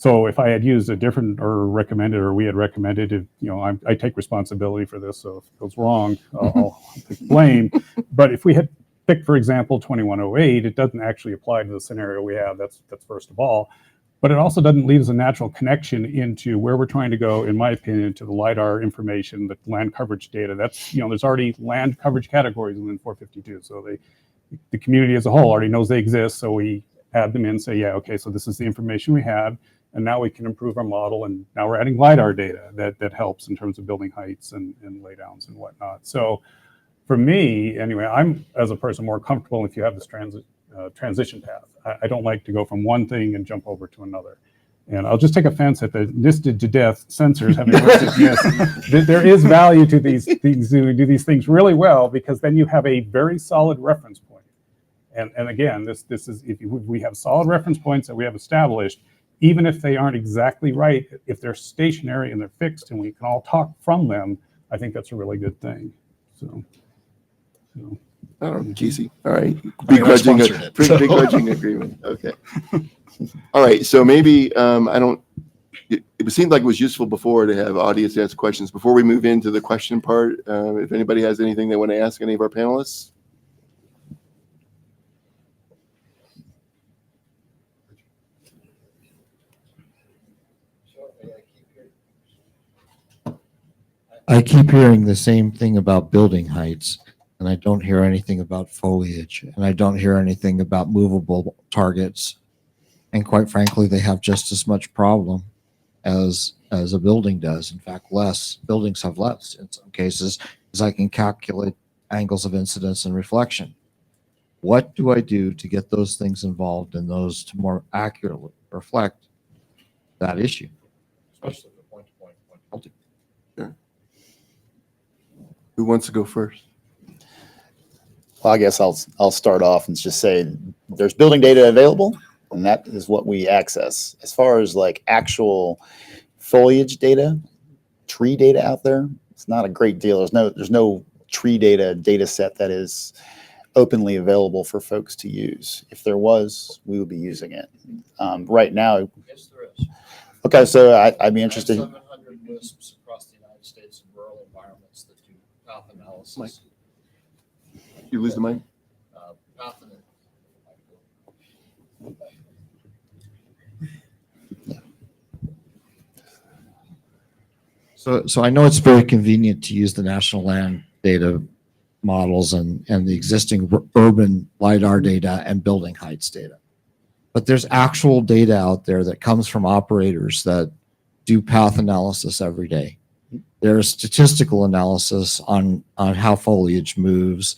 So if I had used a different or recommended, or we had recommended, if, I take responsibility for this. So if it goes wrong, I'll take blame. But if we had picked, for example, 2108, it doesn't actually apply to the scenario we have. That's first of all. But it also doesn't leave us a natural connection into where we're trying to go, in my opinion, to the LiDAR information, the land coverage data. That's, there's already land coverage categories within 452. So the community as a whole already knows they exist. So we add them in, say, yeah, okay, so this is the information we have. And now we can improve our model. And now we're adding LiDAR data that helps in terms of building heights and laydowns and whatnot. So for me, anyway, I'm, as a person, more comfortable if you have this transition path. I don't like to go from one thing and jump over to another. And I'll just take offense at the NIST to death sensors having worked at NIST. There is value to these things, to do these things really well, because then you have a very solid reference point. And again, this is, if we have solid reference points that we have established, even if they aren't exactly right, if they're stationary and they're fixed and we can all talk from them, I think that's a really good thing. So. I don't know, Casey. All right. Begrudging Begrudging agreement. Okay. All right. So maybe it seemed like it was useful before to have audience ask questions. Before we move into the question part, if anybody has anything they want to ask any of our panelists. I keep hearing the same thing about building heights, and I don't hear anything about foliage, and I don't hear anything about movable targets. And quite frankly, they have just as much problem as a building does. In fact, less. Buildings have less in some cases, as I can calculate angles of incidence and reflection. What do I do to get those things involved in those to more accurately reflect that issue? Especially the point-to-point, point-to-point. Sure. Who wants to go first? Well, I guess I'll start off and just say there's building data available, and that is what we access. As far as like actual foliage data, tree data out there, it's not a great deal. There's no tree data set that is openly available for folks to use. If there was, we would be using it. Right now. Yes, there is. Okay, so I'd be interested. 700 WISPs across the United States in rural environments that do path analysis. Mike. You lose the mic? Path So I know it's very convenient to use the national land data models and the existing urban LiDAR data and building heights data. But there's actual data out there that comes from operators that do path analysis every day. There's statistical analysis on how foliage moves.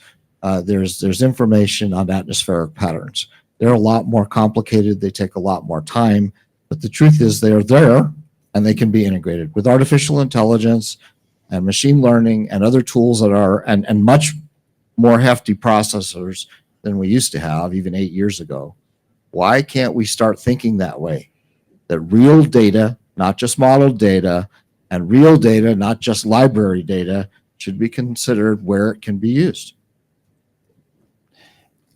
There's information on atmospheric patterns. They're a lot more complicated. They take a lot more time. But the truth is they're there and they can be integrated with artificial intelligence and machine learning and other tools that are, and much more hefty processors than we used to have even 8 years ago. Why can't we start thinking that way? That real data, not just modeled data, and real data, not just library data, should be considered where it can be used.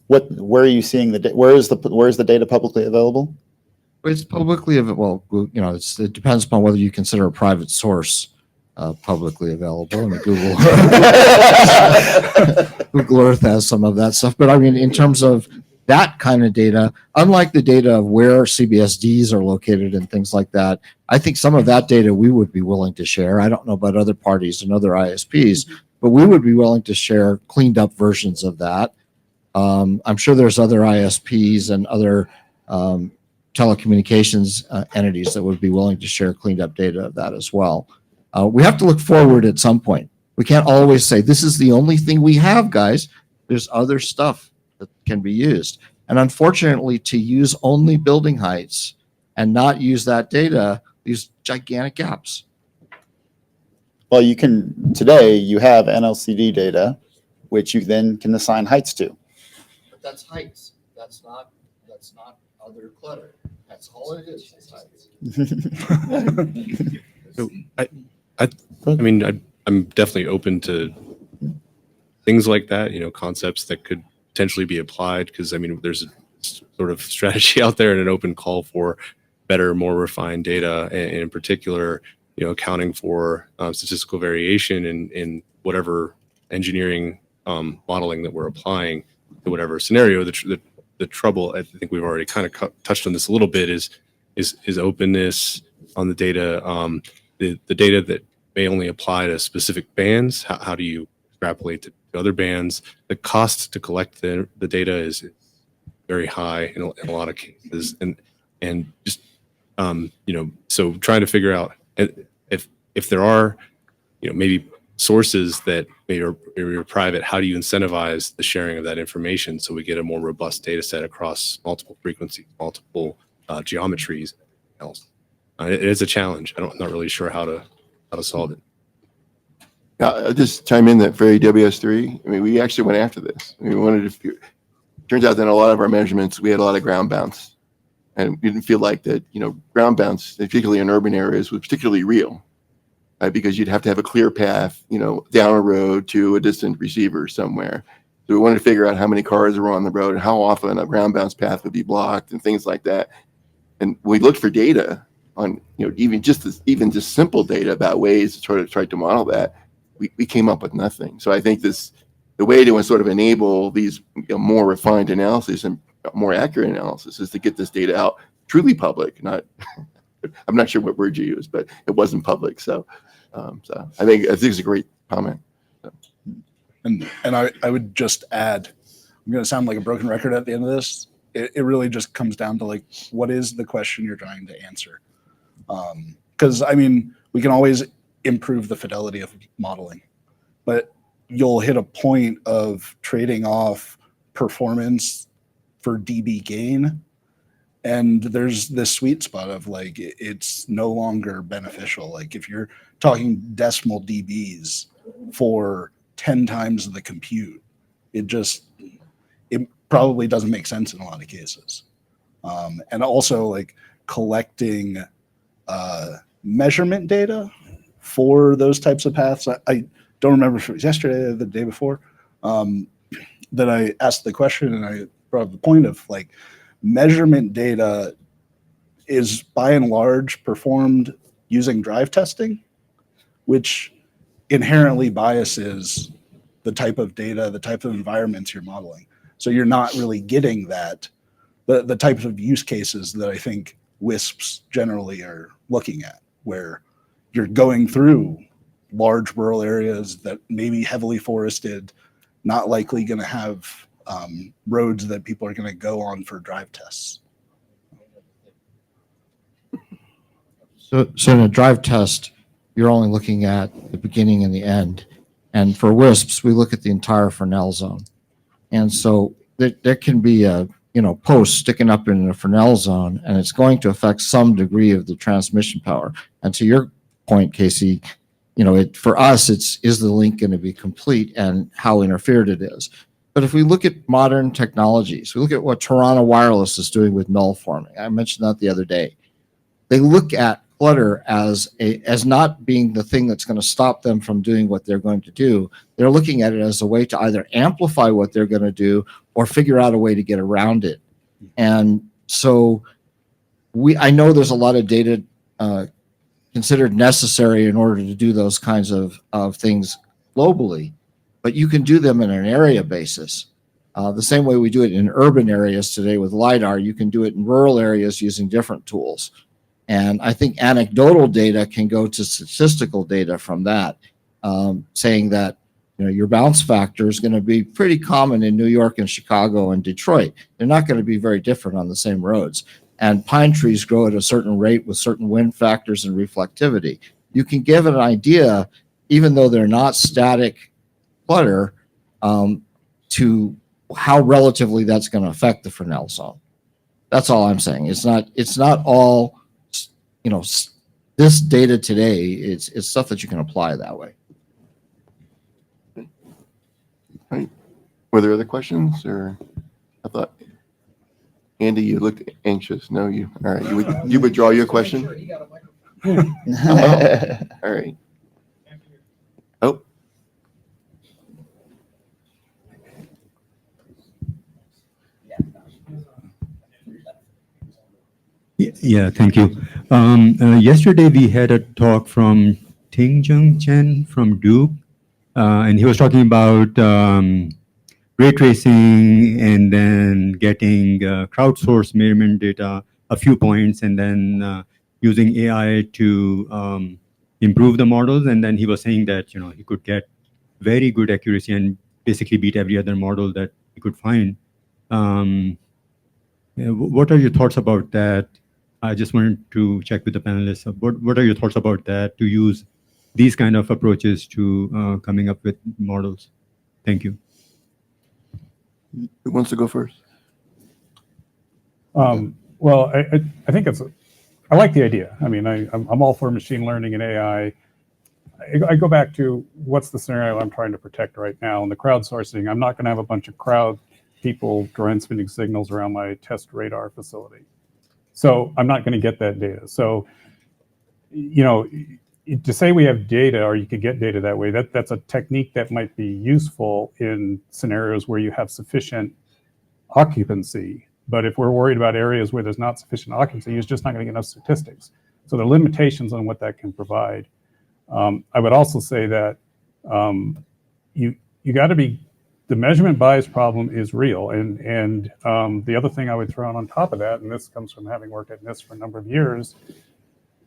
Where are you seeing where is the data publicly available? It's publicly available. Well, it depends upon whether you consider a private source publicly available, and Google Google Earth has some of that stuff. But I mean, in terms of that kind of data, unlike the data of where CBSDs are located and things like that, I think some of that data we would be willing to share. I don't know about other parties and other ISPs, but we would be willing to share cleaned up versions of that. I'm sure there's other ISPs and other telecommunications entities that would be willing to share cleaned up data of that as well. We have to look forward at some point. We can't always say, this is the only thing we have, guys. There's other stuff that can be used. And unfortunately, to use only building heights and not use that data, these gigantic gaps. Well, today you have NLCD data, which you then can assign heights to. But that's heights. That's not other clutter. That's all it is. So I mean, I'm definitely open to things like that, concepts that could potentially be applied, because I mean, there's a sort of strategy out there and an open call for better, more refined data, and in particular, accounting for statistical variation in whatever engineering modeling that we're applying to whatever scenario. The trouble, I think we've already kind of touched on this a little bit, is openness on the data. The data that may only apply to specific bands. How do you extrapolate to other bands? The cost to collect the data is very high in a lot of cases, and just so trying to figure out if there are maybe sources that maybe are private, how do you incentivize the sharing of that information so we get a more robust data set across multiple frequencies, multiple geometries, and everything else? It is a challenge. I'm not really sure how to solve it. I'll just chime in that for AWS3. I mean, we actually went after this. We wanted to. Turns out that in a lot of our measurements, we had a lot of ground bounce, and we didn't feel like that. Ground bounce, particularly in urban areas, was particularly real, right? Because you'd have to have a clear path, down a road to a distant receiver somewhere. So we wanted to figure out how many cars were on the road and how often a ground bounce path would be blocked and things like that. And we looked for data on, even just simple data about ways to try to model that. We came up with nothing. So I think the way to sort of enable these more refined analysis and more accurate analysis is to get this data out truly public. Not, I'm not sure what word you used, but it wasn't public. So I think it's a great comment. So. And I would just add, I'm going to sound like a broken record at the end of this. It really just comes down to like, what is the question you're trying to answer? Because I mean, we can always improve the fidelity of modeling, but you'll hit a point of trading off performance for dB gain. And there's this sweet spot of like, it's no longer beneficial. Like if you're talking decimal dBs for 10 times the compute, it probably doesn't make sense in a lot of cases. And also like collecting measurement data for those types of paths. I don't remember if it was yesterday or the day before that I asked the question, and I brought up the point of like measurement data is by and large performed using drive testing, which inherently biases the type of data, the type of environments you're modeling. So you're not really getting the types of use cases that I think WISPs generally are looking at, where you're going through large rural areas that may be heavily forested, not likely going to have roads that people are going to go on for drive tests. So in a drive test, you're only looking at the beginning and the end. And for WISPs, we look at the entire Fresnel zone. And so there can be a post sticking up in a Fresnel zone, and it's going to affect some degree of the transmission power. And to your point, Casey, for us, is the link going to be complete and how interfered it is. But if we look at modern technologies, we look at what Toronto Wireless is doing with null forming. I mentioned that the other day. They look at Clutter as not being the thing that's going to stop them from doing what they're going to do. They're looking at it as a way to either amplify what they're going to do or figure out a way to get around it. And so I know there's a lot of data considered necessary in order to do those kinds of things globally, but you can do them in an area basis. The same way we do it in urban areas today with LiDAR, you can do it in rural areas using different tools. And I think anecdotal data can go to statistical data from that, saying that your bounce factor is going to be pretty common in New York and Chicago and Detroit. They're not going to be very different on the same roads. And pine trees grow at a certain rate with certain wind factors and reflectivity. You can give an idea, even though they're not static clutter, to how relatively that's going to affect the Fresnel zone. That's all I'm saying. It's not all, this data today, it's stuff that you can apply that way. Right. Were there other questions, or I thought, Andy, you looked anxious. No, you, all right. You withdraw your question? Oh, all right. Oh. Yeah, thank you. Yesterday we had a talk from Ting-Jung Chen from Duke, and he was talking about ray tracing and then getting crowdsourced measurement data, a few points, and then using AI to improve the models. And then he was saying that he could get very good accuracy and basically beat every other model that he could find. What are your thoughts about that? I just wanted to check with the panelists. What are your thoughts about that, to use these kind of approaches to coming up with models? Thank you. Who wants to go first? Well, I think I like the idea. I mean, I'm all for machine learning and AI. I go back to what's the scenario I'm trying to protect right now. And the crowdsourcing, I'm not going to have a bunch of crowd people transmitting signals around my test radar facility. So I'm not going to get that data. So, to say we have data, or you could get data that way, that's a technique that might be useful in scenarios where you have sufficient occupancy. But if we're worried about areas where there's not sufficient occupancy, you're just not going to get enough statistics. So there are limitations on what that can provide. I would also say that you got to be, the measurement bias problem is real. And the other thing I would throw on top of that, and this comes from having worked at NIST for a number of years,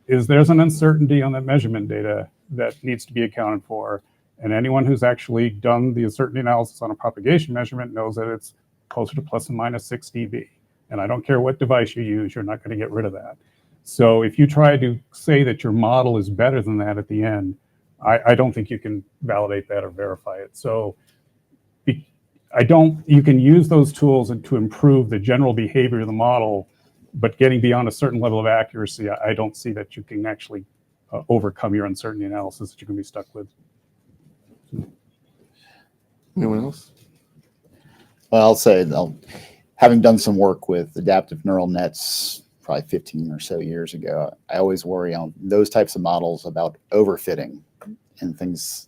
is there's an uncertainty on that measurement data that needs to be accounted for. And anyone who's actually done the uncertainty analysis on a propagation measurement knows that it's closer to plus and minus 6 dB. And I don't care what device you use, you're not going to get rid of that. So if you try to say that your model is better than that at the end, I don't think you can validate that or verify it. So you can use those tools to improve the general behavior of the model, but getting beyond a certain level of accuracy, I don't see that you can actually overcome your uncertainty analysis that you're going to be stuck with. Anyone else? Well, I'll say, having done some work with adaptive neural nets probably 15 or so years ago, I always worry on those types of models about overfitting and things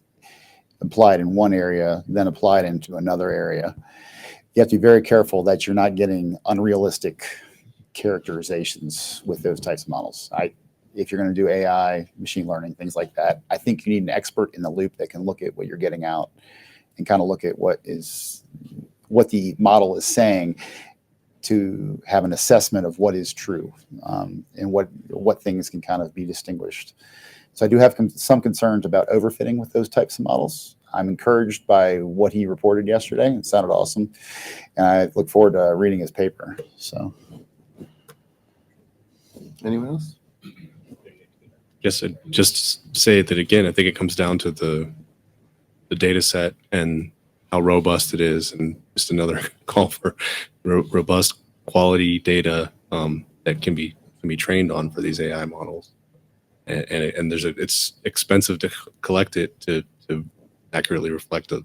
applied in one area, then applied into another area. You have to be very careful that you're not getting unrealistic characterizations with those types of models. If you're going to do AI, machine learning, things like that, I think you need an expert in the loop that can look at what you're getting out and kind of look at what the model is saying to have an assessment of what is true, and what things can kind of be distinguished. So I do have some concerns about overfitting with those types of models. I'm encouraged by what he reported yesterday. It sounded awesome. And I look forward to reading his paper. So, Anyone else? Yes, I'd just say that again, I think it comes down to the data set and how robust it is, and just another call for robust quality data that can be trained on for these AI models. And it's expensive to collect it to accurately reflect a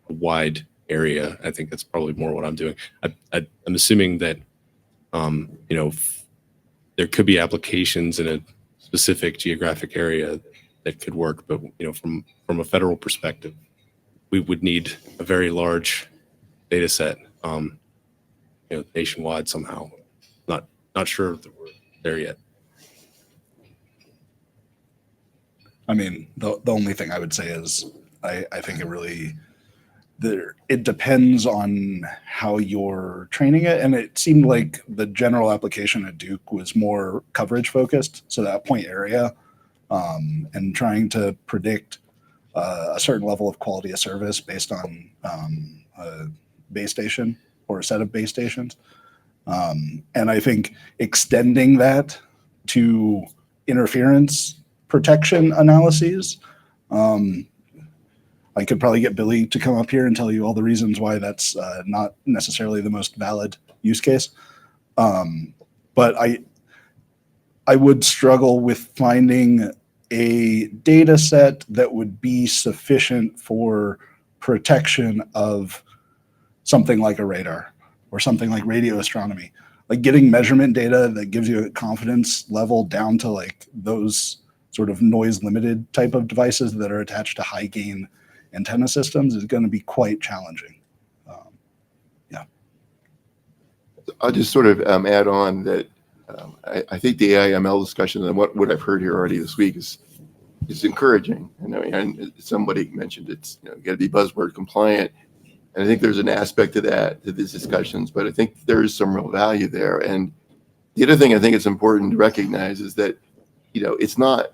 wide area. I think that's probably more what I'm doing. I'm assuming that there could be applications in a specific geographic area that could work, but from a federal perspective, we would need a very large data set, nationwide somehow. Not sure that we're there yet. I mean, the only thing I would say is I think it depends on how you're training it. And it seemed like the general application at Duke was more coverage focused. So that point area, and trying to predict a certain level of quality of service based on a base station or a set of base stations. And I think extending that to interference protection analyses, I could probably get Billy to come up here and tell you all the reasons why that's not necessarily the most valid use case. But I would struggle with finding a data set that would be sufficient for protection of something like a radar or something like radio astronomy. Like getting measurement data that gives you a confidence level down to like those sort of noise limited type of devices that are attached to high gain antenna systems is going to be quite challenging. I'll just sort of add on that I think the AI/ML discussion and what I've heard here already this week is encouraging. And somebody mentioned it's got to be buzzword compliant, and I think there's an aspect to that to these discussions. But I think there is some real value there. And the other thing I think it's important to recognize is that it's not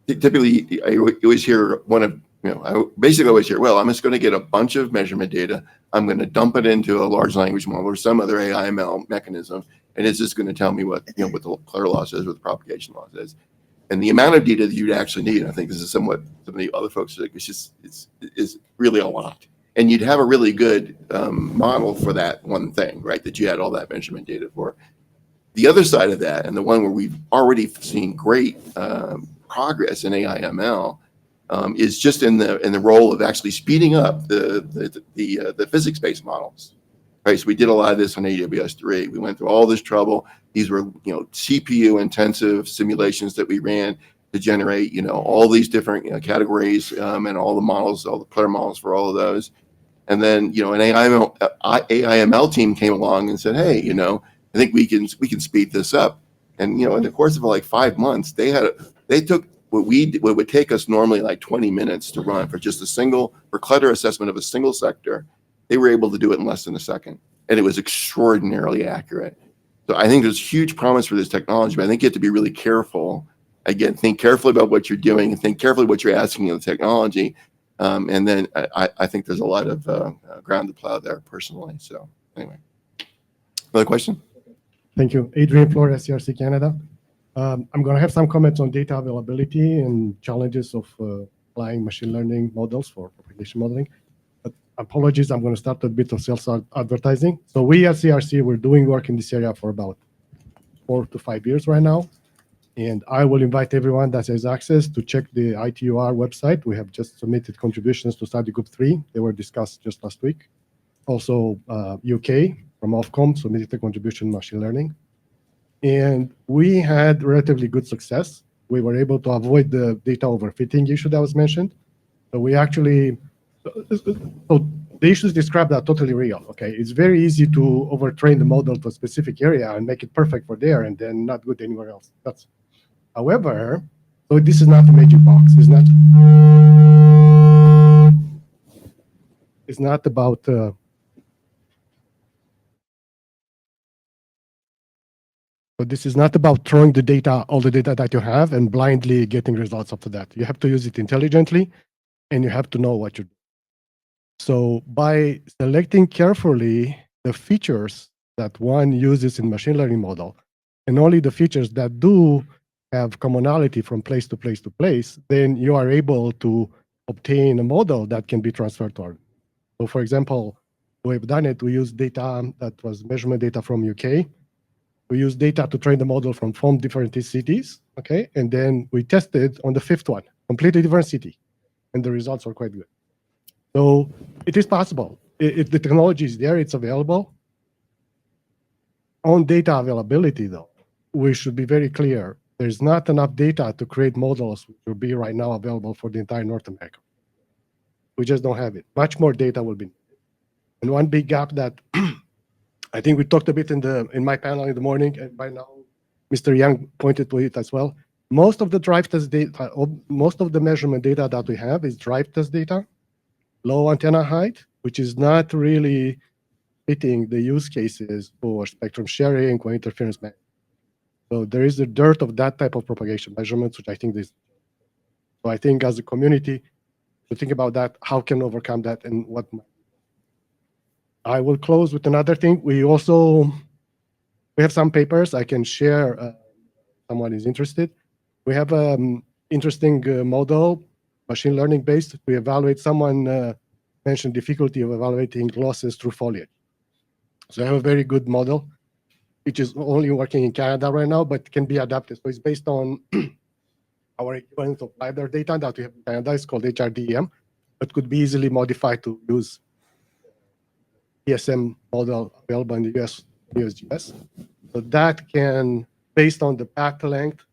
typically. I always hear I basically always hear, well, I'm just going to get a bunch of measurement data. I'm going to dump it into a large language model or some other AI/ML mechanism, and it's just going to tell me what what the Clutter law says, what the propagation law says. And the amount of data that you'd actually need, I think this is somewhat some of the other folks are like, it's really a lot. And you'd have a really good model for that one thing, right? That you had all that measurement data for. The other side of that, and the one where we've already seen great progress in AI/ML, is just in the role of actually speeding up the physics-based models. Right, so we did a lot of this on AWS3. We went through all this trouble. These were, CPU intensive simulations that we ran to generate, all these different categories and all the models, all the Clutter models for all of those. And then, an AI/ML team came along and said, hey, I think we can speed this up. And in the course of like 5 months, they took what would take us normally like 20 minutes to run for Clutter assessment of a single sector. They were able to do it in less than a second, and it was extraordinarily accurate. So I think there's huge promise for this technology, but I think you have to be really careful. Again, think carefully about what you're doing and think carefully what you're asking of the technology. And then I think there's a lot of ground to plow there personally. So anyway, another question? Thank you. Adrian Flores, CRC Canada. I'm going to have some comments on data availability and challenges of applying machine learning models for propagation modeling. But apologies, I'm going to start a bit of sales advertising. So we at CRC, we're doing work in this area for about 4 to 5 years right now. And I will invite everyone that has access to check the ITUR website. We have just submitted contributions to study group 3. They were discussed just last week. Also, UK from Ofcom submitted a contribution in machine learning. And we had relatively good success. We were able to avoid the data overfitting issue that was mentioned. So we actually, so the issues described are totally real, okay? It's very easy to overtrain the model to a specific area and make it perfect for there and then not good anywhere else. However, so this is not a magic box. It's not about, but this is not about throwing the data, all the data that you have and blindly getting results after that. You have to use it intelligently and you have to know what you're doing. So by selecting carefully the features that one uses in machine learning model, and only the features that do have commonality from place to place to place, then you are able to obtain a model that can be transferred to our. So for example, we've done it, we use data that was measurement data from UK. We use data to train the model from 4 different cities, okay? And then we tested on the 5th one, completely different city. And the results were quite good. So it is possible. If the technology is there, it's available. On data availability though, we should be very clear. There's not enough data to create models which will be right now available for the entire North America. We just don't have it. Much more data will be. And one big gap that I think we talked a bit in my panel in the morning, and by now, Mr. Young pointed to it as well. Most of the drive test data, most of the measurement data that we have is drive test data, low antenna height, which is not really fitting the use cases for spectrum sharing or interference management. So there is a dearth of that type of propagation measurements, which I think is. So I think as a community, to think about that, how can overcome that, and what. I will close with another thing. We have some papers I can share. If someone is interested. We have an interesting model, machine learning based. We evaluate. Someone mentioned difficulty of evaluating losses through foliage. So I have a very good model, which is only working in Canada right now, but can be adapted. So it's based on our equivalent of LiDAR data that we have in Canada. It's called HRDEM, but could be easily modified to use ESM model available in the US, USGS. So that can, based on the path length,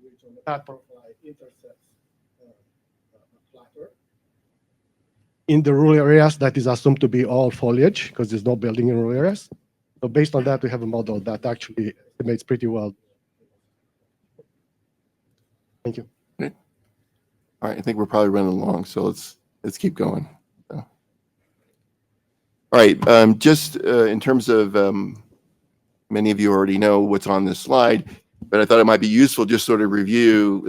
which on the path profile intercepts Clutter. In the rural areas, that is assumed to be all foliage because there's no building in rural areas. So based on that, we have a model that actually estimates pretty well. Thank you. All right, I think we're probably running along, so let's keep going. All right, just in terms of many of you already know what's on this slide, but I thought it might be useful just sort of review,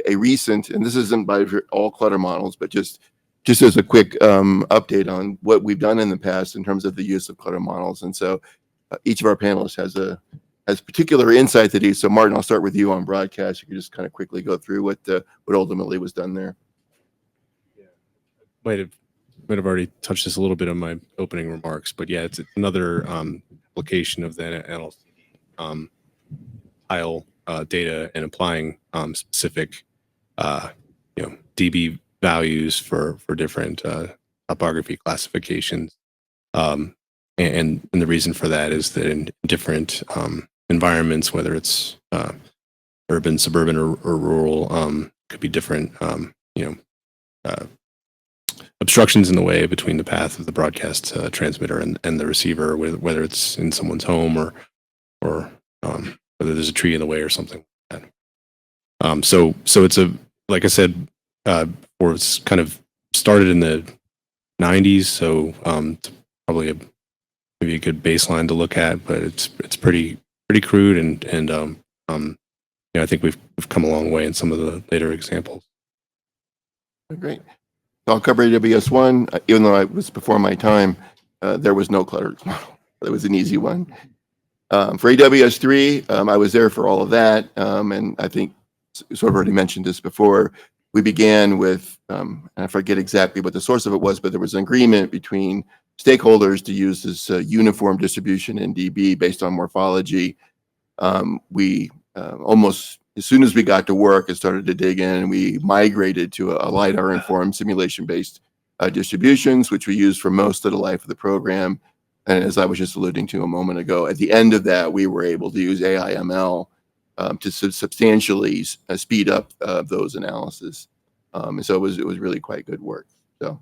a recent, and this isn't by all Clutter models, but just as a quick update on what we've done in the past in terms of the use of Clutter models. And so each of our panelists has particular insight to these. So Martin, I'll start with you on broadcast. You can just kind of quickly go through what ultimately was done there. Might have already touched this a little bit in my opening remarks, but yeah, it's another application of the NLC tile data and applying specific dB values for different topography classifications. And the reason for that is that in different environments, whether it's urban, suburban, or rural, could be different obstructions in the way between the path of the broadcast transmitter and the receiver, whether it's in someone's home or whether there's a tree in the way or something like that. So it's like I said, or it's kind of started in the 90s, so it's probably maybe a good baseline to look at, but it's pretty crude and I think we've come a long way in some of the later examples. Great. I'll cover AWS-1, even though it was before my time. There was no Clutter model. It was an easy one. For AWS-3, I was there for all of that, and I think sort of already mentioned this before. We began with, and I forget exactly what the source of it was, but there was an agreement between stakeholders to use this uniform distribution in dB based on morphology. We almost as soon as we got to work and started to dig in, and we migrated to a LiDAR-informed simulation-based distributions, which we used for most of the life of the program. And as I was just alluding to a moment ago, at the end of that, we were able to use AI/ML to substantially speed up those analyses. And so it was really quite good work. So,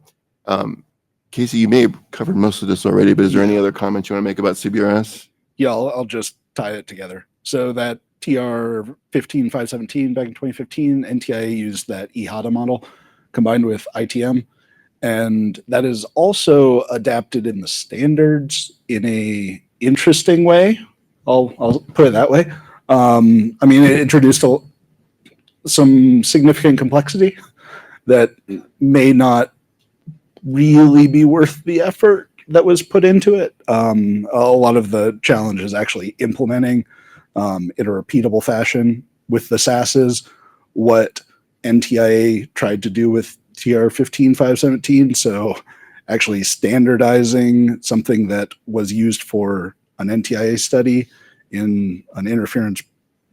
Casey, you may have covered most of this already, but is there any other comments you want to make about CBRS? Yeah, I'll just tie it together. So that TR 15517 back in 2015, NTIA used that EHATA model combined with ITM. And that is also adapted in the standards in a interesting way. I'll put it that way. I mean, it introduced some significant complexity that may not really be worth the effort that was put into it. A lot of the challenge is actually implementing in a repeatable fashion with the SASs what NTIA tried to do with TR 15517. So actually standardizing something that was used for an NTIA study in an interference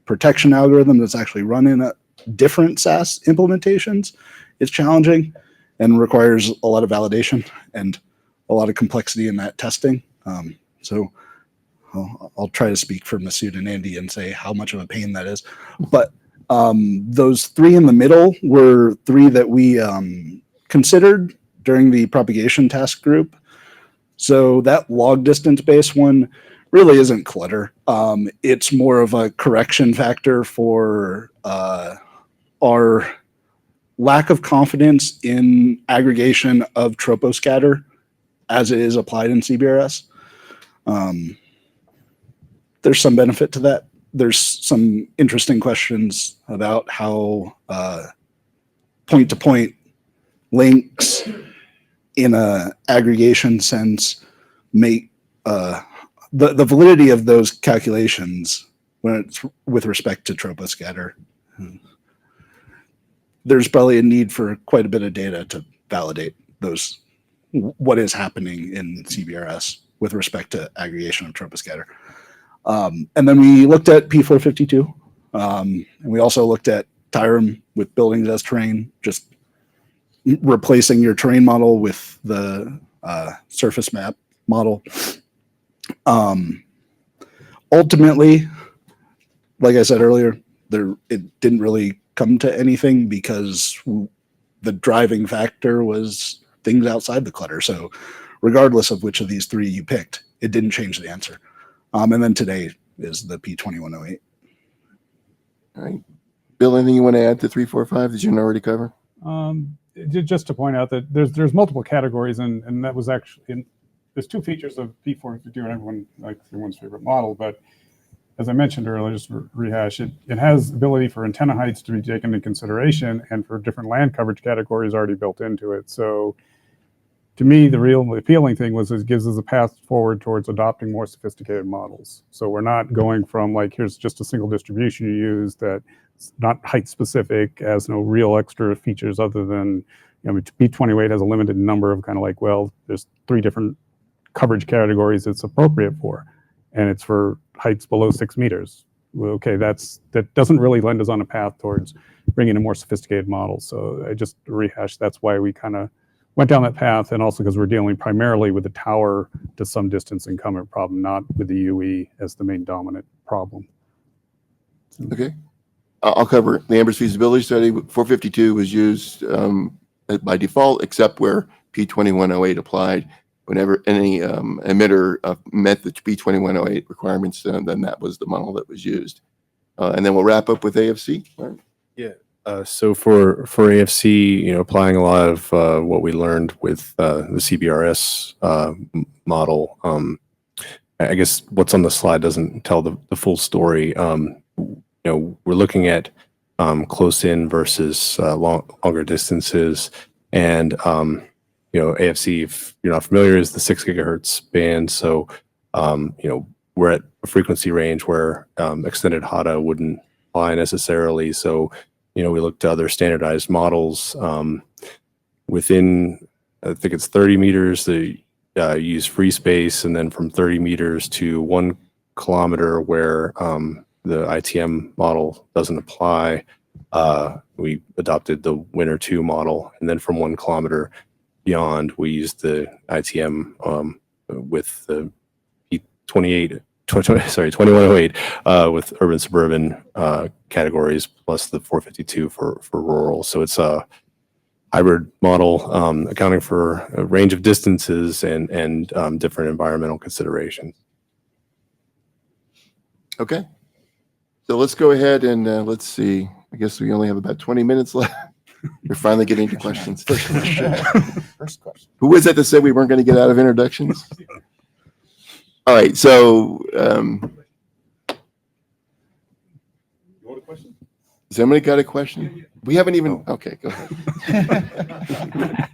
protection algorithm that's actually run in a different SAS implementations is challenging and requires a lot of validation and a lot of complexity in that testing. So I'll try to speak for Masood and Andy and say how much of a pain that is. But those three in the middle were three that we considered during the propagation task group. So that log distance based one really isn't Clutter. It's more of a correction factor for our lack of confidence in aggregation of troposcatter as it is applied in CBRS. There's some benefit to that. There's some interesting questions about how point-to-point links in a aggregation sense make the validity of those calculations when it's with respect to troposcatter. There's probably a need for quite a bit of data to validate those, what is happening in CBRS with respect to aggregation of troposcatter. And then we looked at P452, and we also looked at TIREM with buildings as terrain, just replacing your terrain model with the surface map model. Ultimately, like I said earlier, it didn't really come to anything because the driving factor was things outside the clutter. So regardless of which of these three you picked, it didn't change the answer. And then today is the P2108. All right. Bill, anything you want to add to 345 that you didn't already cover? Just to point out that there's multiple categories, and that was actually there's two features of P452, and everyone's favorite model. But as I mentioned earlier, just to rehash it, it has ability for antenna heights to be taken into consideration, and for different land coverage categories already built into it. So to me, the real appealing thing was it gives us a path forward towards adopting more sophisticated models. So we're not going from like, here's just a single distribution you use that's not height specific, has no real extra features other than, P28 has a limited number of kind of like, well, there's 3 different coverage categories it's appropriate for, and it's for heights below 6 meters. Well, okay, that doesn't really lend us on a path towards bringing in more sophisticated models. So I just rehash, that's why we kind of went down that path, and also because we're dealing primarily with the tower to some distance incumbent problem, not with the UE as the main dominant problem. Okay. I'll cover the Amber's feasibility study. 452 was used by default, except where P2108 applied. Whenever any emitter met the P2108 requirements, then that was the model that was used. And then we'll wrap up with AFC. All right. Yeah. So for AFC, applying a lot of what we learned with the CBRS model, I guess what's on the slide doesn't tell the full story. We're looking at close in versus longer distances, and AFC, if you're not familiar, is the 6 gigahertz band. So we're at a frequency range where extended HADA wouldn't apply necessarily. So we looked to other standardized models within, I think it's 30 meters. They use free space, and then from 30 meters to 1 kilometer where the ITM model doesn't apply, we adopted the Winner 2 model. And then from 1 kilometer beyond, we used the ITM with the P2108 with urban suburban categories, plus the 452 for rural. So it's a hybrid model accounting for a range of distances and different environmental considerations. Okay. So let's go ahead and let's see. I guess we only have about 20 minutes left. We're finally getting to questions. First question. Who was that said we weren't going to get out of introductions? All right. So somebody got a question? We haven't even. Okay, go ahead.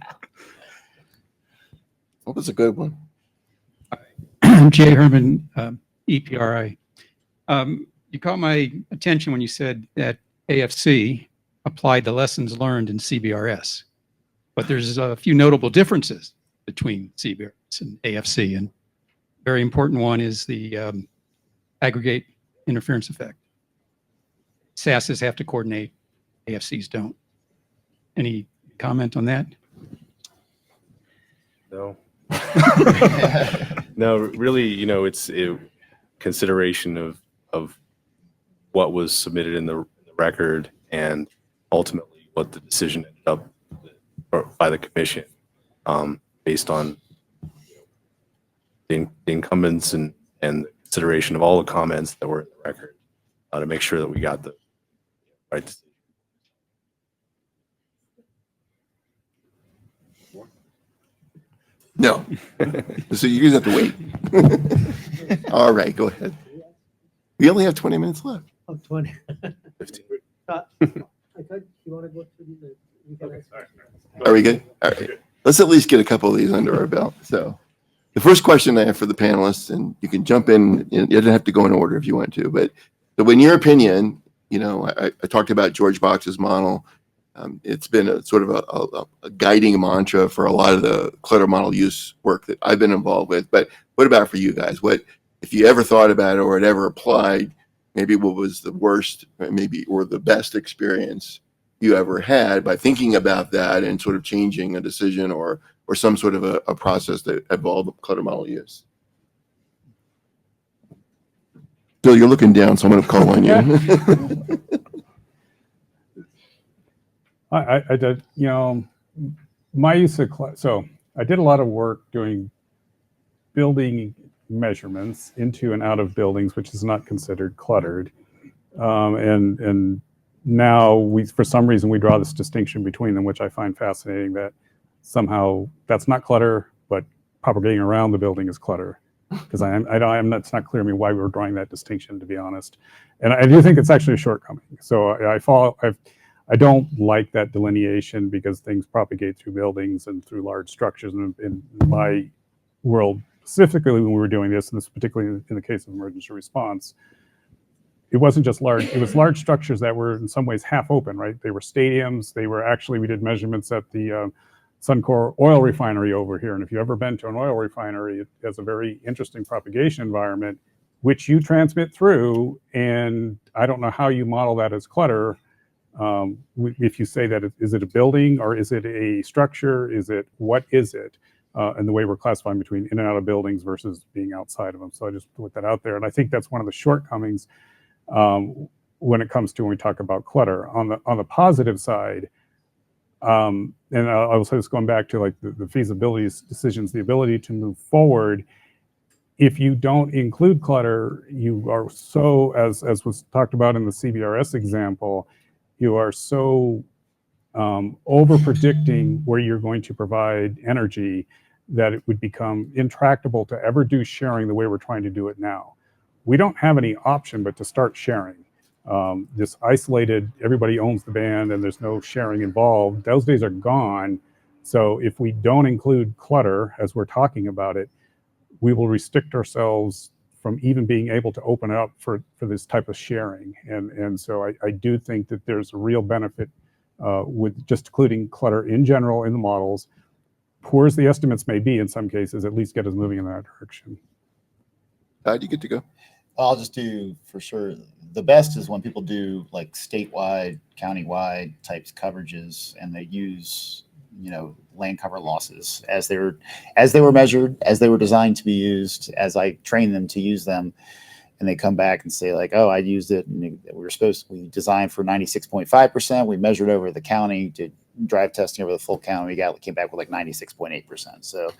What was a good one? I'm Jay Herman, EPRI. You caught my attention when you said that AFC applied the lessons learned in CBRS, but there's a few notable differences between CBRS and AFC, and very important one is the aggregate interference effect. SASs have to coordinate, AFCs don't. Any comment on that? No. No, really, it's a consideration of what was submitted in the record and ultimately what the decision ended up by the commission based on the incumbents and the consideration of all the comments that were in the record to make sure that we got the right decision. No. So you guys have to wait. All right, go ahead. We only have 20 minutes left. Oh, 20. 15. I thought you want to go through these. Are we good? All right. Let's at least get a couple of these under our belt. So the first question I have for the panelists, and you can jump in, you don't have to go in order if you want to, but so in your opinion, I talked about George Box's model. It's been a sort of a guiding mantra for a lot of the clutter model use work that I've been involved with. But what about for you guys? What, if you ever thought about it or it ever applied, maybe what was the worst, maybe, or the best experience you ever had by thinking about that and sort of changing a decision or some sort of a process that involved clutter model use? Bill, you're looking down, so I'm going to call on you. I did, my use of so I did a lot of work building measurements into and out of buildings, which is not considered cluttered. And now for some reason, we draw this distinction between them, which I find fascinating, that somehow that's not clutter, but propagating around the building is clutter. Because it's not clear to me why we were drawing that distinction, to be honest. And I do think it's actually a shortcoming. So I don't like that delineation, because things propagate through buildings and through large structures. And in my world, specifically when we were doing this, and this particularly in the case of emergency response, it wasn't just large, it was large structures that were in some ways half open, right? They were stadiums. They were actually, we did measurements at the Suncor oil refinery over here. And if you've ever been to an oil refinery, it has a very interesting propagation environment, which you transmit through. And I don't know how you model that as clutter. If you say that, is it a building or is it a structure? What is it? And the way we're classifying between in and out of buildings versus being outside of them. So I just put that out there. And I think that's one of the shortcomings when it comes to when we talk about clutter. On the positive side, and I will say this going back to like the feasibility decisions, the ability to move forward. If you don't include clutter, you are so, as was talked about in the CBRS example, you are so over predicting where you're going to provide energy that it would become intractable to ever do sharing the way we're trying to do it now. We don't have any option but to start sharing. This isolated, everybody owns the band and there's no sharing involved. Those days are gone. So if we don't include clutter as we're talking about it, we will restrict ourselves from even being able to open it up for this type of sharing. And so I do think that there's a real benefit with just including clutter in general in the models. Poor as the estimates may be in some cases, at least get us moving in that direction. You get to go. I'll just do for sure. The best is when people do like statewide, countywide types coverages, and they use, land cover losses as they were measured, as they were designed to be used, as I train them to use them, and they come back and say like, oh, I used it, and we designed for 96.5%. We measured over the county, did drive testing over the full county. We came back with like 96.8%. So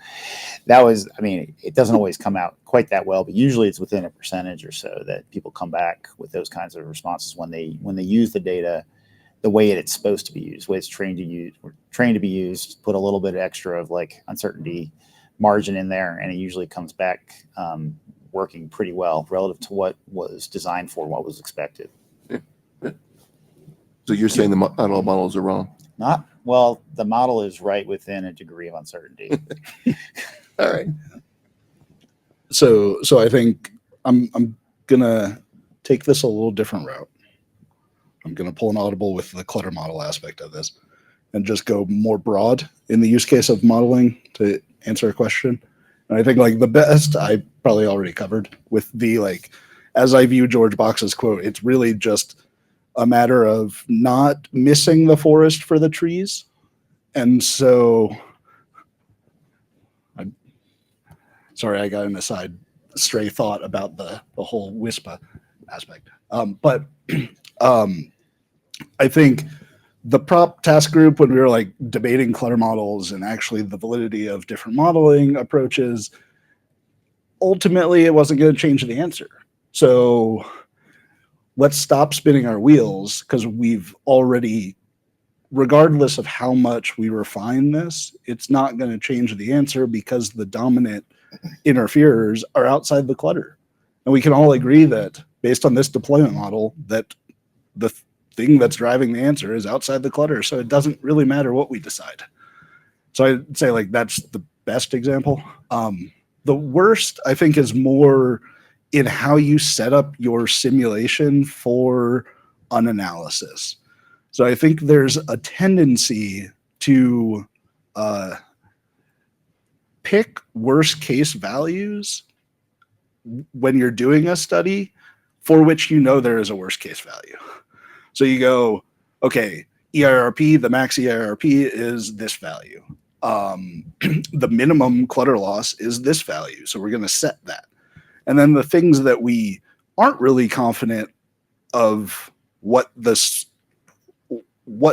that was, it doesn't always come out quite that well, but usually it's within a percentage or so that people come back with those kinds of responses when they use the data the way it's supposed to be used, the way it's trained to be used, put a little bit extra of like uncertainty margin in there, and it usually comes back working pretty well relative to what was designed for, what was expected. Yeah. So you're saying the models are wrong? Not well. The model is right within a degree of uncertainty. All right. So I think I'm gonna take this a little different route. I'm gonna pull an audible with the clutter model aspect of this, and just go more broad in the use case of modeling to answer a question. And I think like the best I probably already covered with the like, as I view George Box's quote, it's really just a matter of not missing the forest for the trees. And so, sorry, I got an aside stray thought about the whole WISPA aspect. But I think the prop task group, when we were like debating clutter models and actually the validity of different modeling approaches, ultimately it wasn't going to change the answer. So let's stop spinning our wheels, because we've already, regardless of how much we refine this, it's not going to change the answer because the dominant interferers are outside the clutter. And we can all agree that based on this deployment model, that the thing that's driving the answer is outside the clutter. So it doesn't really matter what we decide. So I'd say like that's the best example. The worst, I think, is more in how you set up your simulation for an analysis. So I think there's a tendency to pick worst case values when you're doing a study for which there is a worst case value. So you go, okay, EIRP, the max EIRP is this value. The minimum clutter loss is this value. So we're going to set that. And then the things that we aren't really confident of what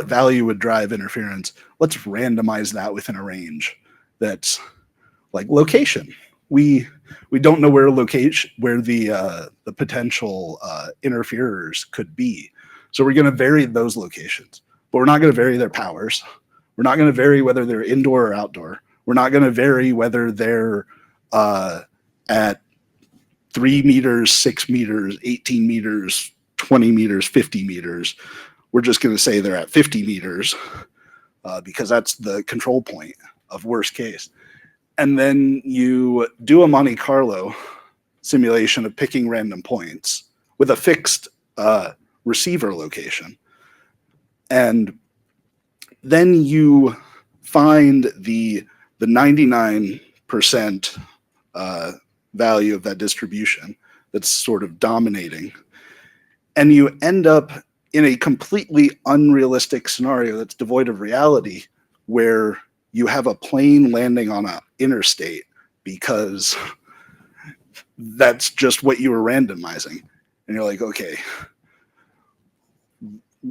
value would drive interference, let's randomize that within a range that's like location. We we don't know where the potential interferers could be. So we're going to vary those locations, but we're not going to vary their powers. We're not going to vary whether they're indoor or outdoor. We're not going to vary whether they're at 3 meters, 6 meters, 18 meters, 20 meters, 50 meters. We're just going to say they're at 50 meters because that's the control point of worst case. And then you do a Monte Carlo simulation of picking random points with a fixed receiver location. And then you find the 99% value of that distribution that's sort of dominating. And you end up in a completely unrealistic scenario that's devoid of reality, where you have a plane landing on an interstate because that's just what you were randomizing. And you're like, okay,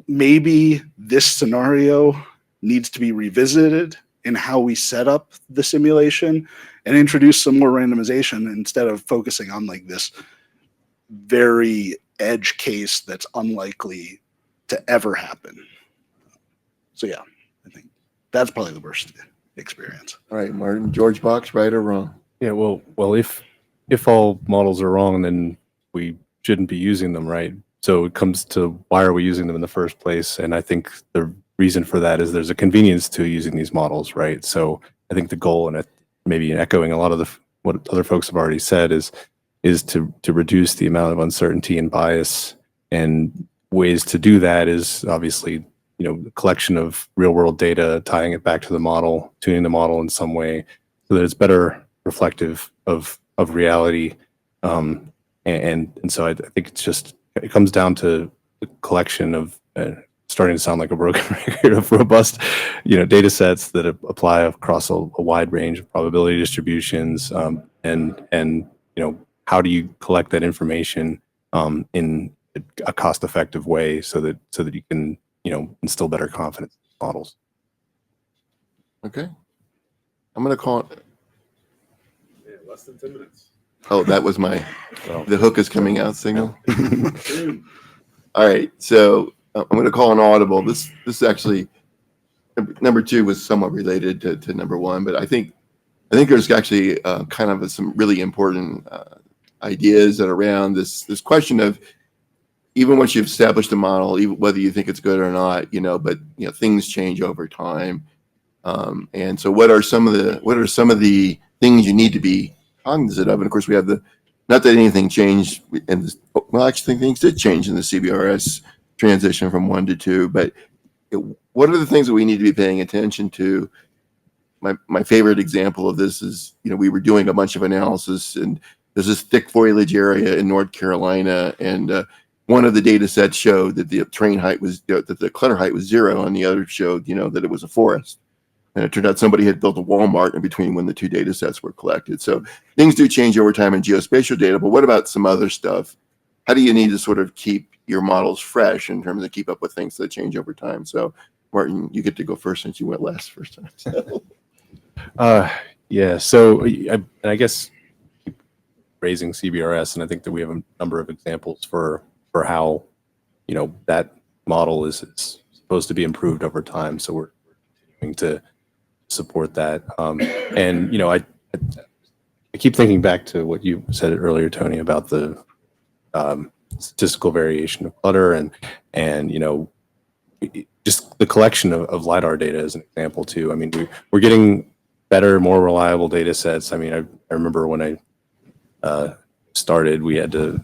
maybe this scenario needs to be revisited in how we set up the simulation and introduce some more randomization instead of focusing on like this very edge case that's unlikely to ever happen. So yeah, I think that's probably the worst experience. All right, Martin, George Box, right or wrong? Yeah, well, if all models are wrong, then we shouldn't be using them, right? So it comes to why are we using them in the first place? And I think the reason for that is there's a convenience to using these models, right? So I think the goal, and maybe echoing a lot of what other folks have already said, is to reduce the amount of uncertainty and bias. And ways to do that is obviously, the collection of real world data, tying it back to the model, tuning the model in some way so that it's better reflective of reality. And so I think it comes down to the collection of starting to sound like a broken record of robust, data sets that apply across a wide range of probability distributions. And how do you collect that information in a cost-effective way so that you can instill better confidence in models. Okay. I'm going to call it. Yeah, less than 10 minutes. Oh, that was the hook is coming out signal. All right. So I'm going to call an audible. This actually, number 2 was somewhat related to number 1, but I think there's actually kind of some really important ideas that are around this question of, even once you've established a model, even whether you think it's good or not, but things change over time. And so what are some of the things you need to be cognizant of? And of course we have not that anything changed in this, well, actually things did change in the CBRS transition from 1 to 2, but what are the things that we need to be paying attention to? My favorite example of this is, we were doing a bunch of analysis, and there's this thick foliage area in North Carolina, and one of the data sets showed that the terrain height was, that the clutter height was 0, and the other showed, that it was a forest. And it turned out somebody had built a Walmart in between when the 2 data sets were collected. So things do change over time in geospatial data, but what about some other stuff? How do you need to sort of keep your models fresh in terms of keep up with things that change over time? So Martin, you get to go first since you went last first time. So. Yeah, so I guess raising CBRS, and I think that we have a number of examples for how that model is supposed to be improved over time. So we're continuing to support that. And I keep thinking back to what you said earlier, Tony, about the statistical variation of clutter and just the collection of LiDAR data as an example too. I mean, we're getting better, more reliable data sets. I mean, I remember when I started, we had to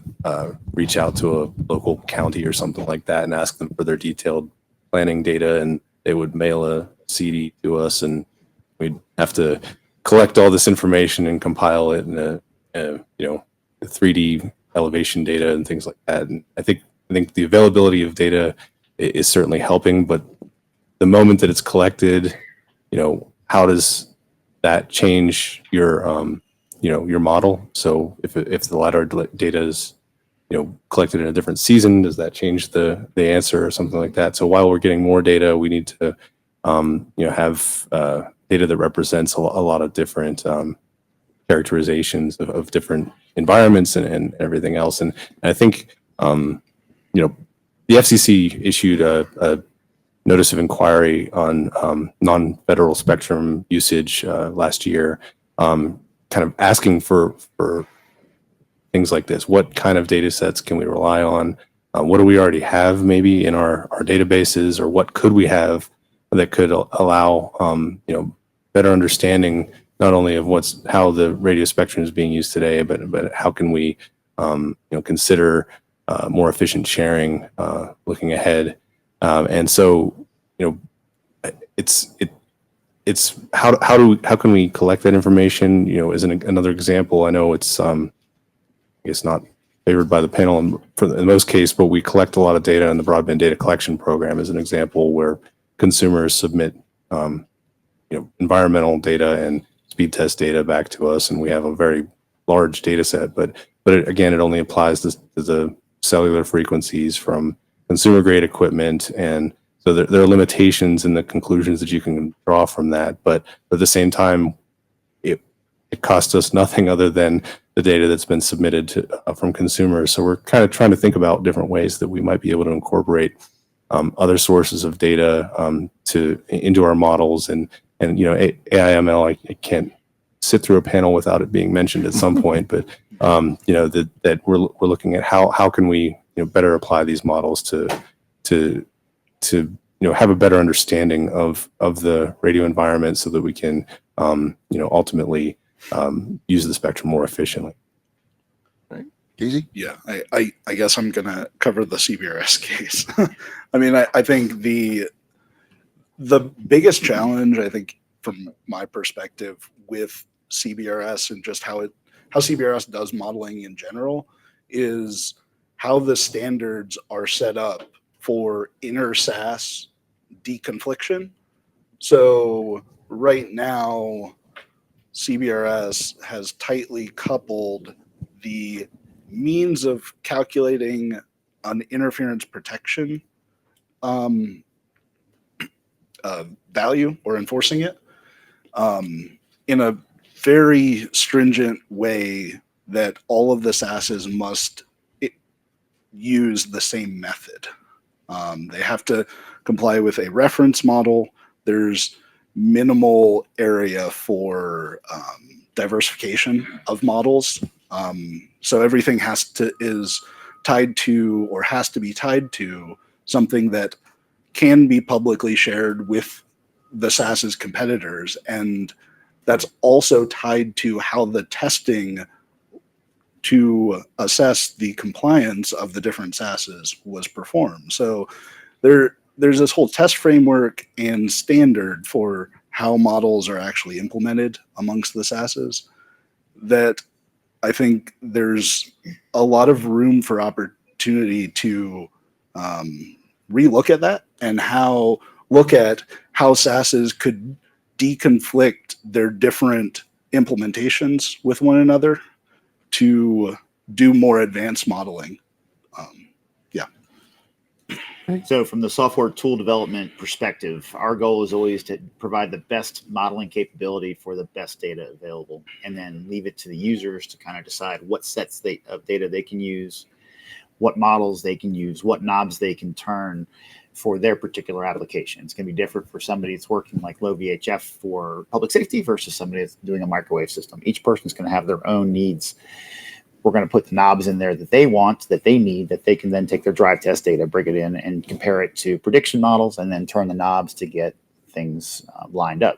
reach out to a local county or something like that and ask them for their detailed planning data, and they would mail a CD to us, and we'd have to collect all this information and compile it in a 3D elevation data and things like that. And I think the availability of data is certainly helping, but the moment that it's collected, how does that change your your model? So if the LiDAR data is collected in a different season, does that change the answer or something like that? So while we're getting more data, we need to have data that represents a lot of different characterizations of different environments and everything else. And I think, the FCC issued a notice of inquiry on non-federal spectrum usage last year, kind of asking for things like this. What kind of data sets can we rely on? What do we already have maybe in our databases, or what could we have that could allow better understanding not only of how the radio spectrum is being used today, but how can we consider more efficient sharing looking ahead. And so it's how can we collect that information? As another example, I know it's I guess not favored by the panel in most cases, but we collect a lot of data in the broadband data collection program as an example, where consumers submit environmental data and speed test data back to us, and we have a very large data set. But again, it only applies to the cellular frequencies from consumer grade equipment, and so there are limitations in the conclusions that you can draw from that. But at the same time, it costs us nothing other than the data that's been submitted from consumers. So we're kind of trying to think about different ways that we might be able to incorporate other sources of data into our models. And AI/ML, I can't sit through a panel without it being mentioned at some point. But that we're looking at how can we better apply these models to have a better understanding of the radio environment, so that we can ultimately use the spectrum more efficiently. Casey? Yeah, I guess I'm going to cover the CBRS case. I mean, I think the biggest challenge, I think, from my perspective with CBRS and just how CBRS does modeling in general, is how the standards are set up for inner SAS deconfliction. So right now, CBRS has tightly coupled the means of calculating an interference protection value or enforcing it in a very stringent way that all of the SASs must use the same method. They have to comply with a reference model. There's minimal area for diversification of models. So everything is tied to, or has to be tied to, something that can be publicly shared with the SAS's competitors. And that's also tied to how the testing to assess the compliance of the different SASs was performed. So there's this whole test framework and standard for how models are actually implemented amongst the SASs that I think there's a lot of room for opportunity to relook at that, and look at how SASs could deconflict their different implementations with one another to do more advanced modeling. So from the software tool development perspective, our goal is always to provide the best modeling capability for the best data available, and then leave it to the users to kind of decide what sets of data they can use, what models they can use, what knobs they can turn for their particular application. It's going to be different for somebody that's working like low VHF for public safety versus somebody that's doing a microwave system. Each person's going to have their own needs. We're going to put the knobs in there that they want, that they need, that they can then take their drive test data, bring it in, and compare it to prediction models, and then turn the knobs to get things lined up.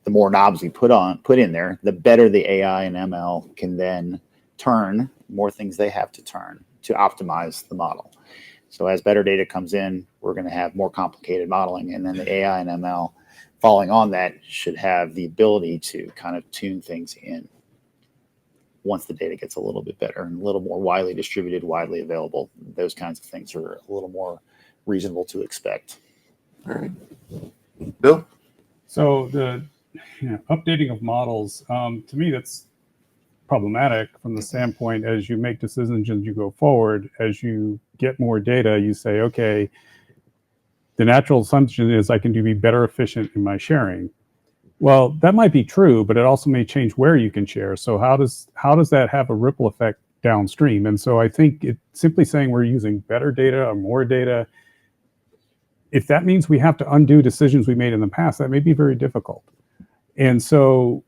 The more knobs we put in there, the better the AI and ML can then turn, more things they have to turn to optimize the model. So as better data comes in, we're going to have more complicated modeling, and then the AI and ML following on that should have the ability to kind of tune things in once the data gets a little bit better and a little more widely distributed, widely available. Those kinds of things are a little more reasonable to expect. All right. Bill? So the updating of models, to me, that's problematic from the standpoint as you make decisions as you go forward. As you get more data, you say, okay, the natural assumption is I can be better efficient in my sharing. Well, that might be true, but it also may change where you can share. So how does that have a ripple effect downstream? And so I think it simply saying we're using better data or more data, if that means we have to undo decisions we made in the past, that may be very difficult. And so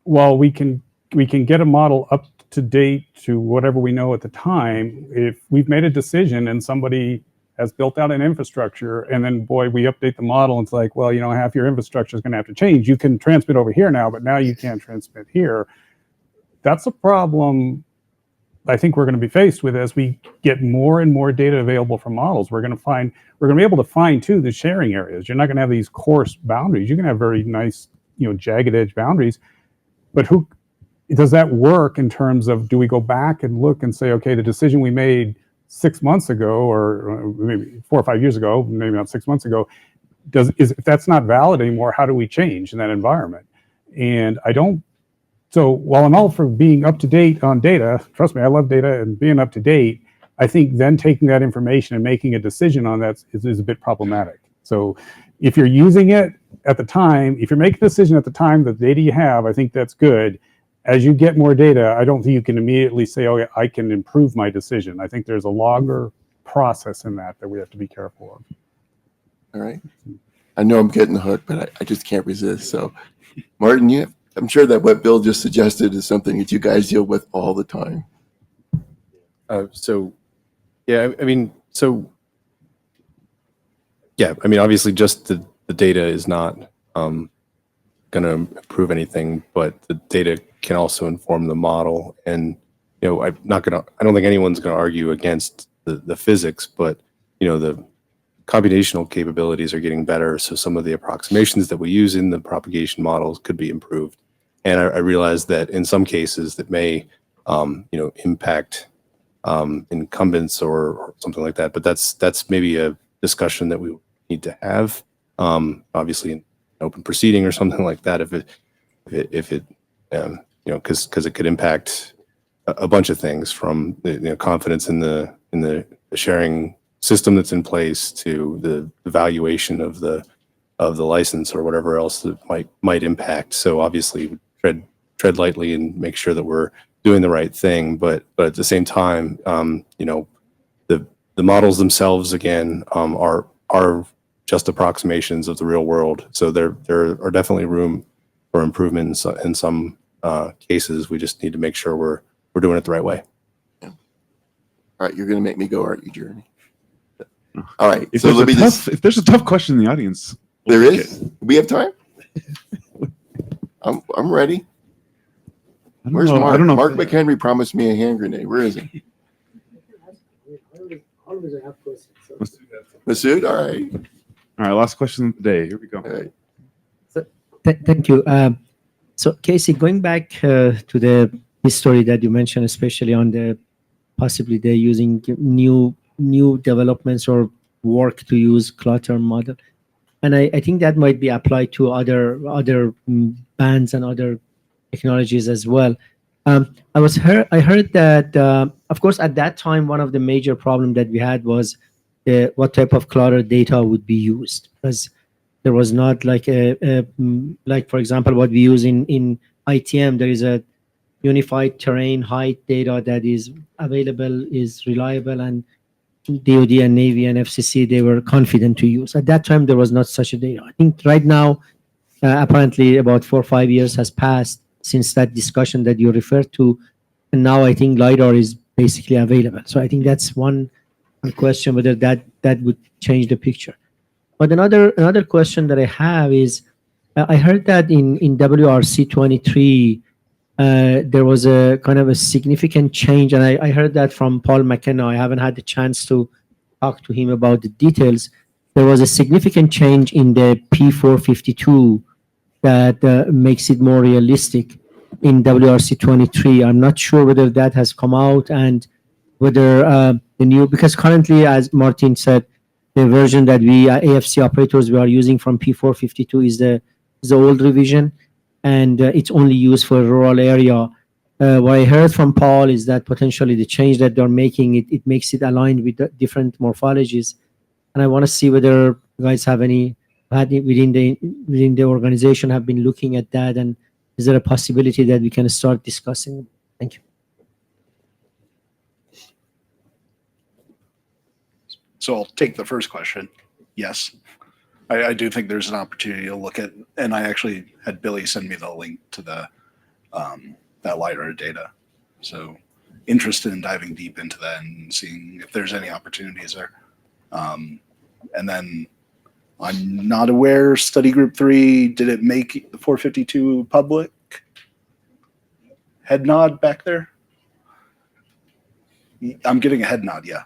while we can get a model up to date to whatever we know at the time, if we've made a decision and somebody has built out an infrastructure, and then boy, we update the model, and it's like, well, half your infrastructure is going to have to change. You can transmit over here now, but now you can't transmit here. That's a problem I think we're going to be faced with as we get more and more data available from models. We're going to be able to fine tune the sharing areas. You're not going to have these coarse boundaries. You can have very nice, jagged edge boundaries, but who does that work in terms of, do we go back and look and say, okay, the decision we made 6 months ago, or maybe 4 or 5 years ago, maybe not 6 months ago, if that's not valid anymore, how do we change in that environment? And so while I'm all for being up to date on data, trust me, I love data and being up to date, I think then taking that information and making a decision on that is a bit problematic. So if you're using it at the time, if you're making a decision at the time, the data you have, I think that's good. As you get more data, I don't think you can immediately say, oh, I can improve my decision. I think there's a longer process in that we have to be careful of. All right. I know I'm getting hooked, but I just can't resist. So, Martin, I'm sure that what Bill just suggested is something that you guys deal with all the time. Obviously just the data is not going to improve anything, but the data can also inform the model. And I don't think anyone's going to argue against the physics, but the computational capabilities are getting better, so some of the approximations that we use in the propagation models could be improved. And I realize that in some cases that may impact incumbents or something like that, but that's maybe a discussion that we need to have, obviously in open proceeding or something like that, if it because it could impact a bunch of things, from the confidence in the sharing system that's in place to the valuation of the license or whatever else that might impact. So obviously tread lightly and make sure that we're doing the right thing, but at the same time, the models themselves again are just approximations of the real world. So there are definitely room for improvement in some cases. We just need to make sure we're doing it the right way. Yeah. All right, you're going to make me go, aren't you, Jeremy? All right. If, So if there's a tough question in the audience, there is. We have time. I'm ready. Where's Mark? I don't know. Mark McHenry promised me a hand grenade. Where is he? Always I have questions. Masood? All right. All right, last question of the day. Here we go. All right. Thank you. So Casey, going back to the history that you mentioned, especially on possibly they're using new developments or work to use Clutter model, and I think that might be applied to other bands and other technologies as well. I heard that of course at that time one of the major problem that we had was what type of Clutter data would be used, because there was not like like for example what we use in ITM. There is a unified terrain height data that is available, is reliable, and DoD and Navy and FCC, they were confident to use. At that time, there was not such a data. I think right now, apparently about 4 or 5 years has passed since that discussion that you referred to. And now I think LiDAR is basically available. So I think that's one question, whether that would change the picture. But another question that I have is, I heard that in WRC 23, there was a kind of a significant change, and I heard that from Paul McKenna. I haven't had the chance to talk to him about the details. There was a significant change in the P452 that makes it more realistic in WRC 23. I'm not sure whether that has come out and whether the new, because currently, as Martin said, the version that we AFC operators we are using from P452 is the old revision, and it's only used for rural area. What I heard from Paul is that potentially the change that they're making, it makes it aligned with the different morphologies. And I want to see whether you guys have any had within the organization have been looking at that, and is there a possibility that we can start discussing? Thank you. So I'll take the first question. Yes, I do think there's an opportunity to look at, and I actually had Billy send me the link to the that LiDAR data. So interested in diving deep into that and seeing if there's any opportunities there. And then I'm not aware, study group 3, did it make the 452 public? Head nod back there? I'm getting a head nod, yeah.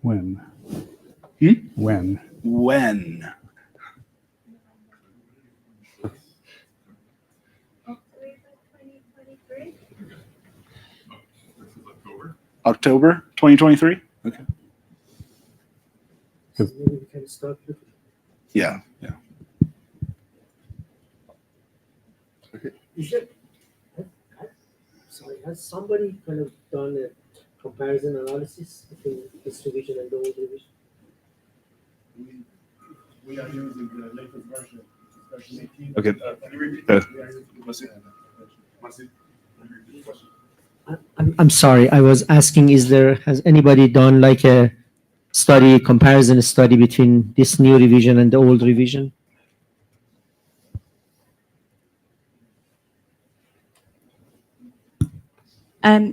When? Hmm? When? When? October 2023? Okay. Maybe we can start with Yeah, yeah. Is there, sorry, has somebody kind of done a comparison analysis between this division and the old division? We are using the latest version, version 18. Okay. Can you repeat? Uh, We are using Marcy, I'm sorry, I was asking, has anybody done like a comparison study between this new revision and the old revision?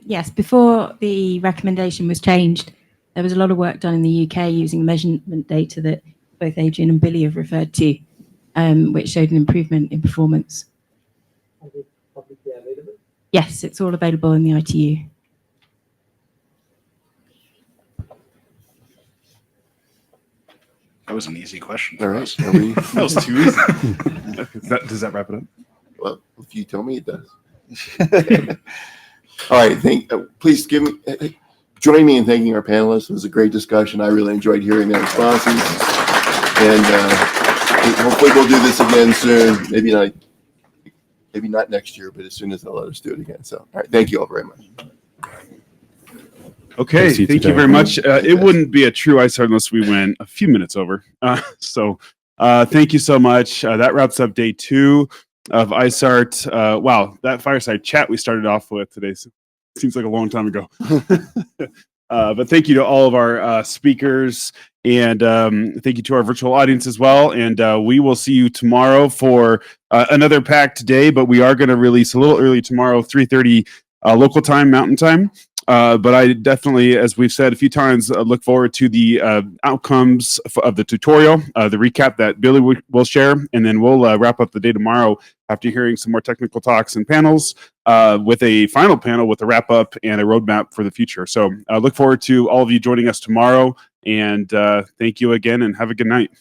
Yes, before the recommendation was changed, there was a lot of work done in the UK using measurement data that both Adrian and Billy have referred to, which showed an improvement in performance. Are they publicly available? Yes, it's all available in the ITU. That was an easy question. All For right. us. That was too easy. Does that wrap it up? Well, if you tell me it does. All right. Please join me in thanking our panelists. It was a great discussion. I really enjoyed hearing their responses. And hopefully we'll do this again soon. Maybe not next year, but as soon as they'll let us do it again. So, all right. Thank you all very much. Okay, Thanks, you thank too, you very Darren. much. It wouldn't be a true ISART unless we went a few minutes over. Thank you so much. That wraps up day 2 of ISART. Wow, that fireside chat we started off with today seems like a long time ago. But thank you to all of our speakers, and thank you to our virtual audience as well. And we will see you tomorrow for another packed day, but we are going to release a little early tomorrow, 3:30 local time, Mountain Time. But I definitely, as we've said a few times, look forward to the outcomes of the tutorial, the recap that Billy will share, and then we'll wrap up the day tomorrow after hearing some more technical talks and panels with a final panel with a wrap up and a roadmap for the future. So I look forward to all of you joining us tomorrow, and thank you again and have a good night.